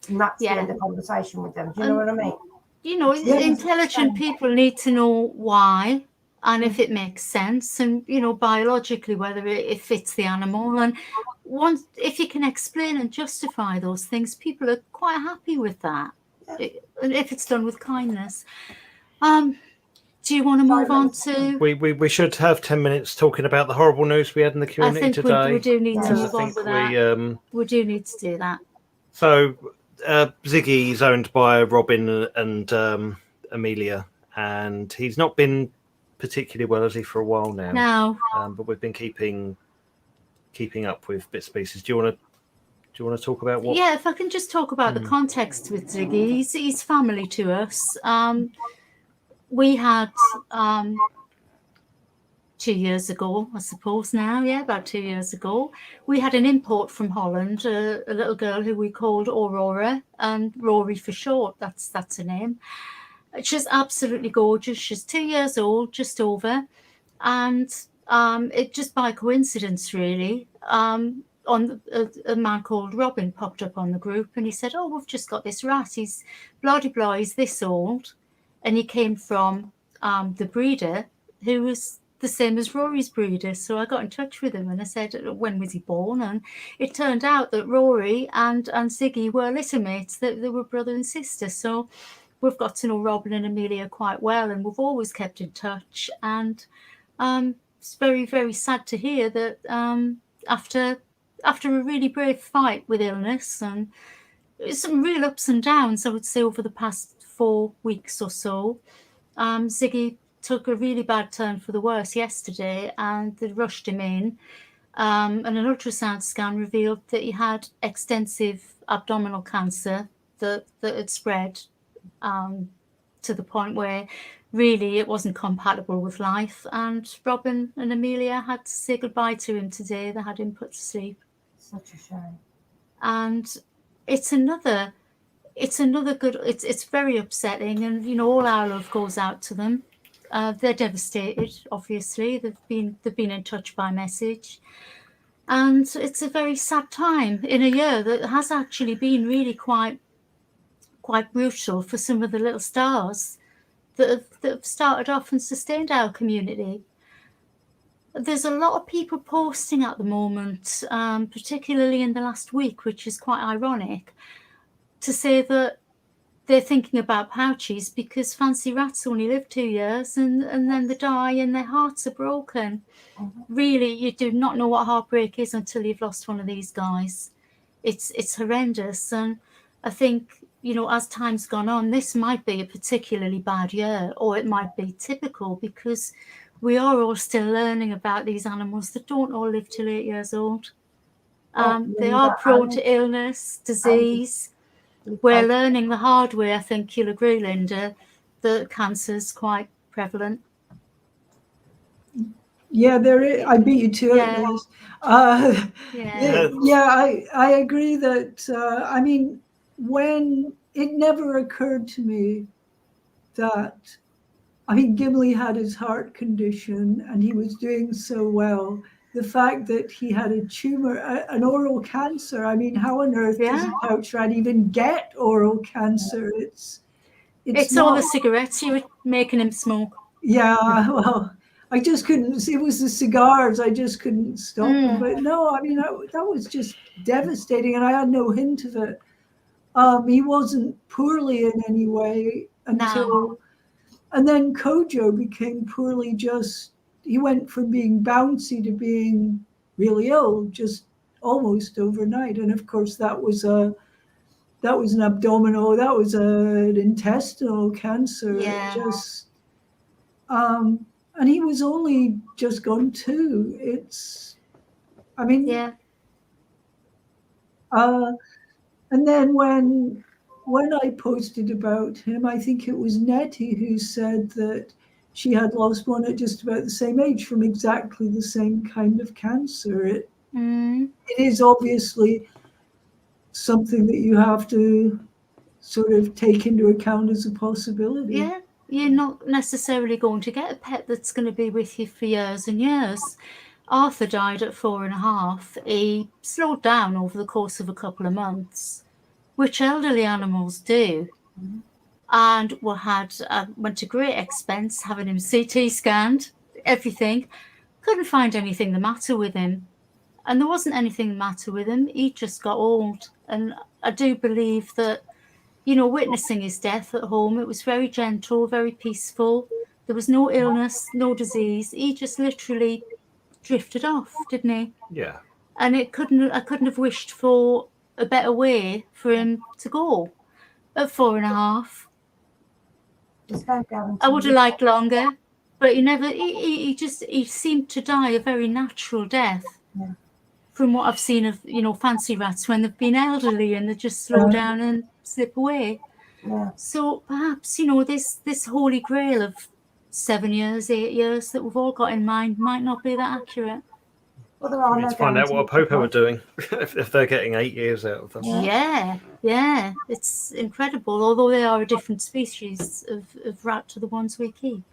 Speaker 2: And that's the end of conversation with them. Do you know what I mean?
Speaker 3: Intelligent people need to know why and if it makes sense and, biologically, whether it fits the animal. And if you can explain and justify those things, people are quite happy with that. And if it's done with kindness. Do you want to move on to?
Speaker 1: We should have 10 minutes talking about the horrible news we had in the Q&A today.
Speaker 3: I think we do need to move on with that. We do need to do that.
Speaker 1: So Ziggy is owned by Robin and Amelia, and he's not been particularly well, has he, for a while now?
Speaker 3: No.
Speaker 1: But we've been keeping up with bits and pieces. Do you want to talk about what?
Speaker 3: Yeah, if I can just talk about the context with Ziggy. He's family to us. We had 2 years ago, I suppose now, about 2 years ago, we had an import from Holland, a little girl who we called Aurora, and Rory for short, that's her name. She's absolutely gorgeous. She's 2 years old, just over, and it just by coincidence, really, a man called Robin popped up on the group, and he said, "Oh, we've just got this rat. He's blah de blah. He's this old." And he came from the breeder, who was the same as Rory's breeder. So I got in touch with him and I said, when was he born? And it turned out that Rory and Ziggy were litter mates, that they were brother and sister. So we've got to know Robin and Amelia quite well, and we've always kept in touch. And it's very, very sad to hear that after a really brave fight with illness and some real ups and downs, I would say, over the past 4 weeks or so. Ziggy took a really bad turn for the worse yesterday, and they rushed him in. And an ultrasound scan revealed that he had extensive abdominal cancer that had spread to the point where really it wasn't compatible with life. And Robin and Amelia had to say goodbye to him today. They had him put to sleep.
Speaker 2: Such a shame.
Speaker 3: And it's another good, it's very upsetting, and you know, all our love goes out to them. They're devastated, obviously. They've been in touch by message, and it's a very sad time in a year that has actually been really quite brutal for some of the little stars that have started off and sustained our community. There's a lot of people posting at the moment, particularly in the last week, which is quite ironic, to say that they're thinking about pouches because fancy rats only live 2 years and then they die and their hearts are broken. Really, you do not know what heartbreak is until you've lost one of these guys. It's horrendous. And I think, you know, as time's gone on, this might be a particularly bad year, or it might be typical, because we are all still learning about these animals that don't all live till 8 years old. They are prone to illness, disease. We're learning the hard way. I think you'll agree, Linda, that cancer's quite prevalent.
Speaker 4: Yeah, there is. I beat you to it, Liz. I agree that, I mean, when it never occurred to me that, I mean, Gimli had his heart condition and he was doing so well. The fact that he had a tumor, an oral cancer, I mean, how on earth does a pouch rat even get oral cancer? It's
Speaker 3: not, all the cigarettes you were making him smoke.
Speaker 4: Yeah, well, I just couldn't, it was the cigars, I just couldn't stop them. But no, I mean, that was just devastating, and I had no hint of it. He wasn't poorly in any way until, and then Kojo became poorly. Just, he went from being bouncy to being really ill, just almost overnight. And of course, that was an abdominal, that was an intestinal cancer.
Speaker 3: Yeah.
Speaker 4: Just, and he was only just gone too. It's, I mean,
Speaker 3: yeah.
Speaker 4: And then when I posted about him, I think it was Nettie who said that she had lost one at just about the same age from exactly the same kind of cancer. It is obviously something that you have to sort of take into account as a possibility.
Speaker 3: Yeah, you're not necessarily going to get a pet that's going to be with you for years and years. Arthur died at 4.5. He slowed down over the course of a couple of months, which elderly animals do, and went to great expense having him CT scanned, everything. Couldn't find anything the matter with him, and there wasn't anything the matter with him. He just got old, and I do believe that, you know, witnessing his death at home, it was very gentle, very peaceful. There was no illness, no disease. He just literally drifted off, didn't he?
Speaker 1: Yeah.
Speaker 3: And I couldn't have wished for a better way for him to go at 4.5. I would have liked longer, but he seemed to die a very natural death.
Speaker 2: Yeah.
Speaker 3: From what I've seen of, you know, fancy rats when they've been elderly and they just slow down and slip away.
Speaker 2: Yeah.
Speaker 3: So perhaps, you know, this holy grail of 7 years, 8 years that we've all got in mind might not be that accurate.
Speaker 2: Well, there are
Speaker 1: We need to find out what a Popo are doing if they're getting 8 years out of them.
Speaker 3: Yeah, it's incredible. Although they are a different species of rat to the ones we keep.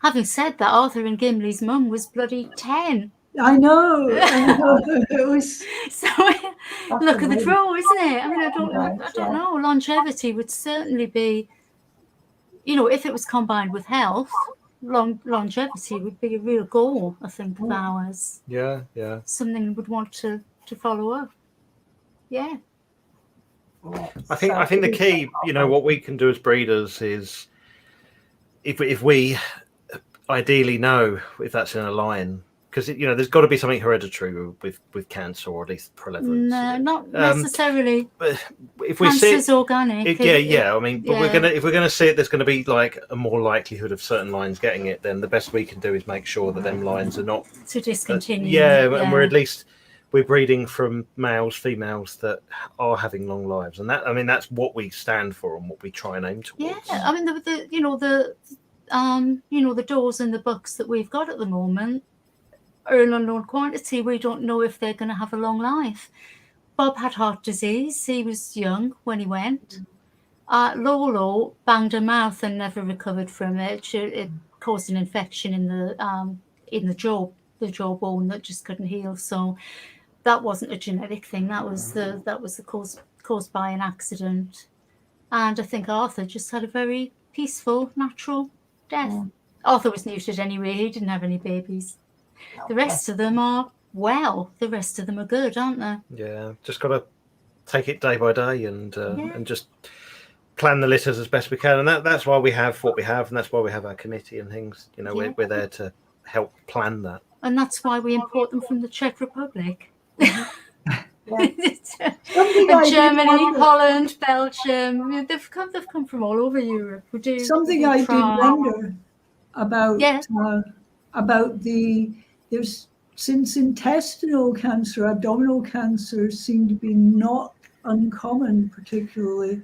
Speaker 3: Having said that, Arthur and Gimli's mum was bloody 10.
Speaker 4: I know. It was.
Speaker 3: So look at the draw, isn't it? I mean, I don't know. Longevity would certainly be, you know, if it was combined with health, longevity would be a real goal, I think, of ours.
Speaker 1: Yeah.
Speaker 3: Something we'd want to follow up. Yeah.
Speaker 1: I think the key, you know, what we can do as breeders is, if we ideally know if that's in a line, because there's got to be something hereditary with cancer, or at least prevalence.
Speaker 3: No, not necessarily.
Speaker 1: But if we see
Speaker 3: Cancer's organic.
Speaker 1: yeah. I mean, but
Speaker 3: yeah.
Speaker 1: if we're gonna see it, there's going to be like a more likelihood of certain lines getting it. Then the best we can do is make sure that them lines are not
Speaker 3: to discontinue.
Speaker 1: and we're breeding from males, females that are having long lives, and that's what we stand for and what we try and aim towards.
Speaker 3: Yeah, I mean the doors and the bucks that we've got at the moment are an unknown quantity. We don't know if they're going to have a long life. Bob had heart disease. He was young when he went. Lolo banged her mouth and never recovered from it. It caused an infection in the jawbone that just couldn't heal. So that wasn't a genetic thing. That was the cause caused by an accident. And I think Arthur just had a very peaceful, natural death. Arthur was neutered anyway. He didn't have any babies. The rest of them are the rest of them are good, aren't they?
Speaker 1: Yeah, just got to take it day by day and just plan the litters as best we can. And that's why we have what we have, and that's why we have our committee and things. We're there to help plan that.
Speaker 3: And that's why we import them from the Czech Republic. Germany, Holland, Belgium. They've come from all over Europe.
Speaker 4: Something I did wonder about since intestinal cancer, abdominal cancer seem to be not uncommon particularly.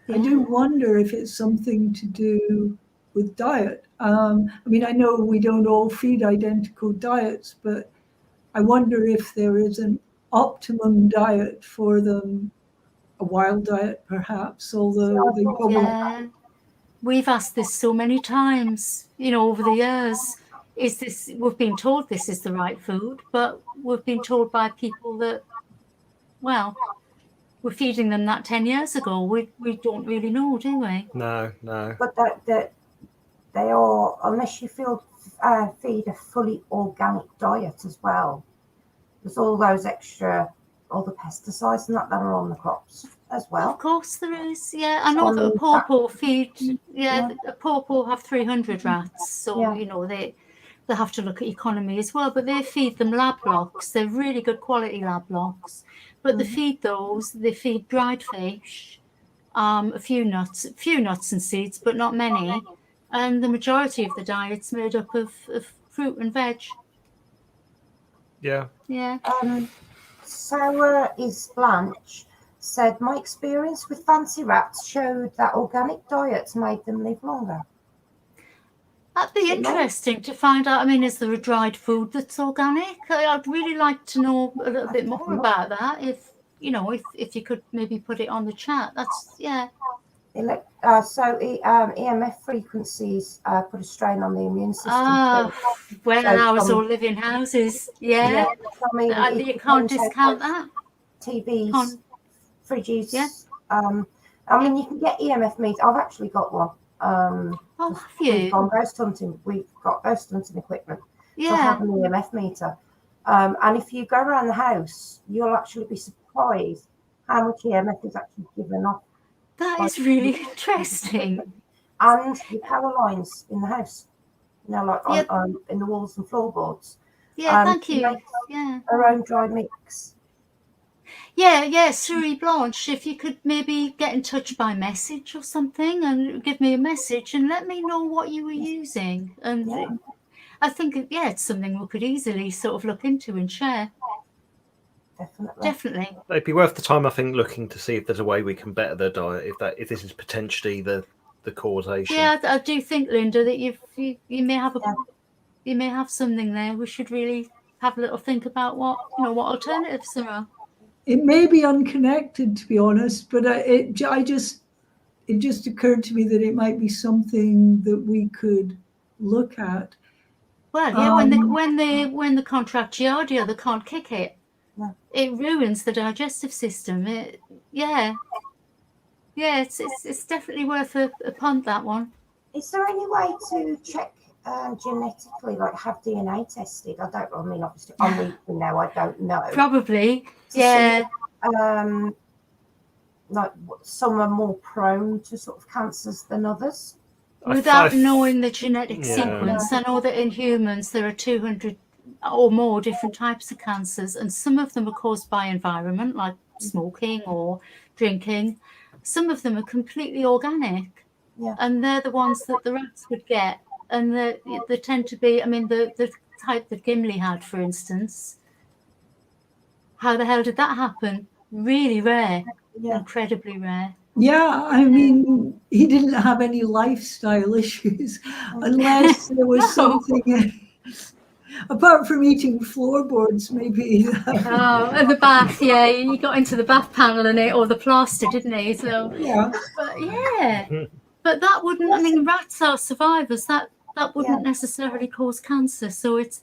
Speaker 4: I do wonder if it's something to do with diet. I mean, I know we don't all feed identical diets, but I wonder if there is an optimum diet for them, a wild diet perhaps, although
Speaker 3: we've asked this so many times, over the years. We've been told this is the right food, but we've been told by people that, we're feeding them that 10 years ago. We don't really know, do we?
Speaker 1: No.
Speaker 2: But that they are, unless you feed a fully organic diet as well, there's all those extra, all the pesticides and that are on the crops as well.
Speaker 3: Of course there is, yeah. I know that a pawpaw feed, a pawpaw have 300 rats, so, they have to look at economy as well, but they feed them lab blocks. They're really good quality lab blocks, but they feed dried fish, a few nuts and seeds, but not many. And the majority of the diet's made up of fruit and veg.
Speaker 1: Yeah.
Speaker 3: Yeah.
Speaker 2: Sour is Blanche said, my experience with fancy rats showed that organic diets made them live longer.
Speaker 3: That'd be interesting to find out. I mean, is there a dried food that's organic? I'd really like to know a little bit more about that. If you could maybe put it on the chat. That's
Speaker 2: EMF frequencies put a strain on the immune system.
Speaker 3: I was all live in houses. Yeah.
Speaker 2: I mean,
Speaker 3: you can't discount that.
Speaker 2: TVs, fridges. Yeah. I mean, you can get EMF meters. I've actually got one.
Speaker 3: Have you?
Speaker 2: We've got ghost hunting equipment. Yeah. So I have an EMF meter. And if you go around the house, you'll actually be surprised how much EMF is actually given off.
Speaker 3: That is really interesting.
Speaker 2: And the power lines in the house, on in the walls and floorboards.
Speaker 3: Yeah, thank you.
Speaker 2: Our own dry mix.
Speaker 3: Yeah, Suri Blanche, if you could maybe get in touch by message or something and give me a message and let me know what you were using. And I think, it's something we could easily sort of look into and share. Definitely.
Speaker 1: It'd be worth the time, I think, looking to see if there's a way we can better their diet, if this is potentially the causation.
Speaker 3: Yeah, I do think, Linda, that you may have something there. We should really have a little think about what alternatives there are.
Speaker 4: It may be unconnected, to be honest, but it just occurred to me that it might be something that we could look at.
Speaker 3: Well, when they contract Giardia, they can't kick it. Yeah. It ruins the digestive system. It's definitely worth a punt, that one.
Speaker 2: Is there any way to check genetically, like have DNA tested? Obviously, I'm weak now. I don't know.
Speaker 3: Probably,
Speaker 2: like some are more prone to sort of cancers than others.
Speaker 3: Without knowing the genetic sequence, I know that in humans there are 200 or more different types of cancers, and some of them are caused by environment, like smoking or drinking. Some of them are completely organic, and they're the ones that the rats would get, and they tend to be, I mean, the type that Gimli had, for instance. How the hell did that happen? Really rare, incredibly rare.
Speaker 4: Yeah, I mean, he didn't have any lifestyle issues unless there was something, apart from eating floorboards, maybe.
Speaker 3: Oh, and the bath, yeah, he got into the bath panel and or the plaster, didn't he? So,
Speaker 4: Yeah.
Speaker 3: but yeah, but that wouldn't, I mean, rats are survivors. That wouldn't necessarily cause cancer. So it's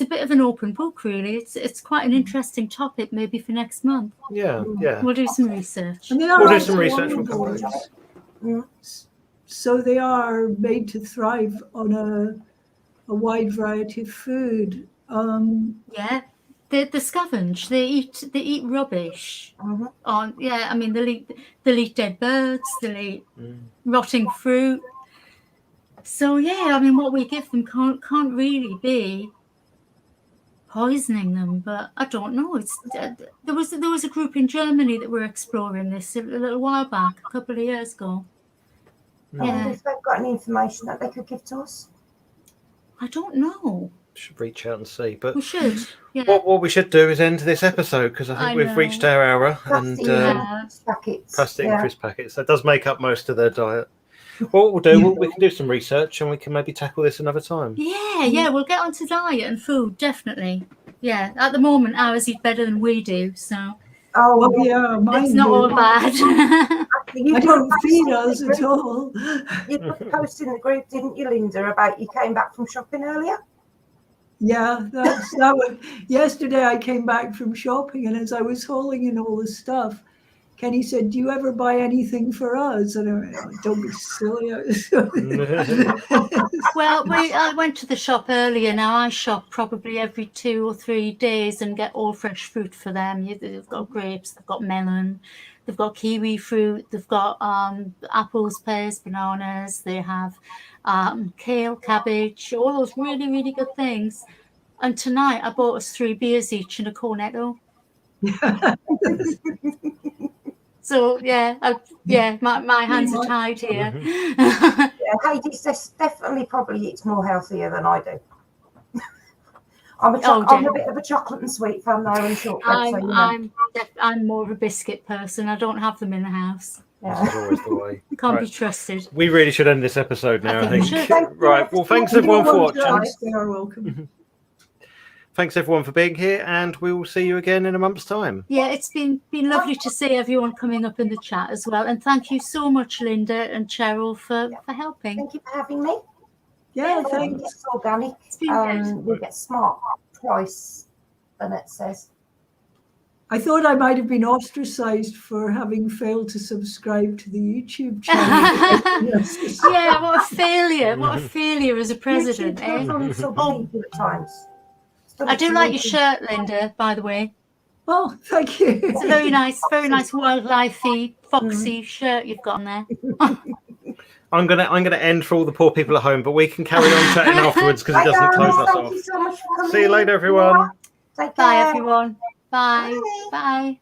Speaker 3: a bit of an open book, really. It's quite an interesting topic, maybe for next month.
Speaker 1: Yeah.
Speaker 3: We'll do some research.
Speaker 4: And they are
Speaker 1: We'll do
Speaker 4: also
Speaker 1: some research. We'll come back.
Speaker 4: omnivores. So they are made to thrive on a wide variety of food.
Speaker 3: Yeah, they scavenge. They eat rubbish. On I mean, they'll eat dead birds. They'll eat rotting fruit. So yeah, I mean, what we give them can't really be poisoning them. But I don't know. It's there was a group in Germany that were exploring this a little while back, a couple of years ago.
Speaker 2: I wonder if they've got any information that they could give to us.
Speaker 3: I don't know.
Speaker 1: Should reach out and see, but
Speaker 3: We should. Yeah.
Speaker 1: what we should do is end this episode, because I think we've reached our hour, and
Speaker 2: Packets.
Speaker 1: plastic and crisp packets. That does make up most of their diet. What we'll do, we can do some research, and we can maybe tackle this another time.
Speaker 3: Yeah, we'll get onto diet and food, definitely. Yeah, at the moment, ours eat better than we do, so.
Speaker 2: Oh,
Speaker 4: well, yeah, mine
Speaker 3: it's not
Speaker 4: do.
Speaker 3: all bad.
Speaker 4: I don't feed us at all.
Speaker 2: You put a post in the group, didn't you, Linda, about you came back from shopping earlier?
Speaker 4: Yeah, that was yesterday. I came back from shopping, and as I was hauling in all the stuff, Kenny said, "Do you ever buy anything for us?" And I went, "Don't be silly."
Speaker 3: Well, I went to the shop earlier. Now I shop probably every 2 or 3 days and get all fresh fruit for them. They've got grapes, they've got melon, they've got kiwi fruit, they've got apples, pears, bananas. They have kale, cabbage, all those really, really good things. And tonight I bought us 3 beers each and a cornetto. So my hands are tied here.
Speaker 2: Heidi's definitely probably eats more healthier than I do. I'm a bit of a chocolate and sweet fan now, and shortbread.
Speaker 3: I'm more of a biscuit person. I don't have them in the house.
Speaker 1: This is always the way.
Speaker 3: Can't be trusted.
Speaker 1: We really should end this episode now, I think.
Speaker 3: we should.
Speaker 1: Right. Well, thanks everyone for watching.
Speaker 4: They are welcome.
Speaker 1: Thanks everyone for being here, and we will see you again in a month's time.
Speaker 3: Yeah, it's been lovely to see everyone coming up in the chat as well, and thank you so much, Linda and Cheryl, for helping.
Speaker 2: Thank you for having me.
Speaker 4: Yeah, thanks.
Speaker 2: It's organic. We get smart price, and it says.
Speaker 4: I thought I might have been ostracized for having failed to subscribe to the YouTube channel.
Speaker 3: Yeah, what a failure! What a failure as a president.
Speaker 2: At times.
Speaker 3: I do like your shirt, Linda, by the way.
Speaker 4: Oh, thank you.
Speaker 3: It's a very nice wildlife-y, foxy shirt you've got on there.
Speaker 1: I'm gonna end for all the poor people at home, but we can carry on chatting afterwards because it doesn't close us off.
Speaker 2: Thank you so much for coming.
Speaker 1: See you later, everyone.
Speaker 2: Take care.
Speaker 3: Bye, everyone. Bye. Bye.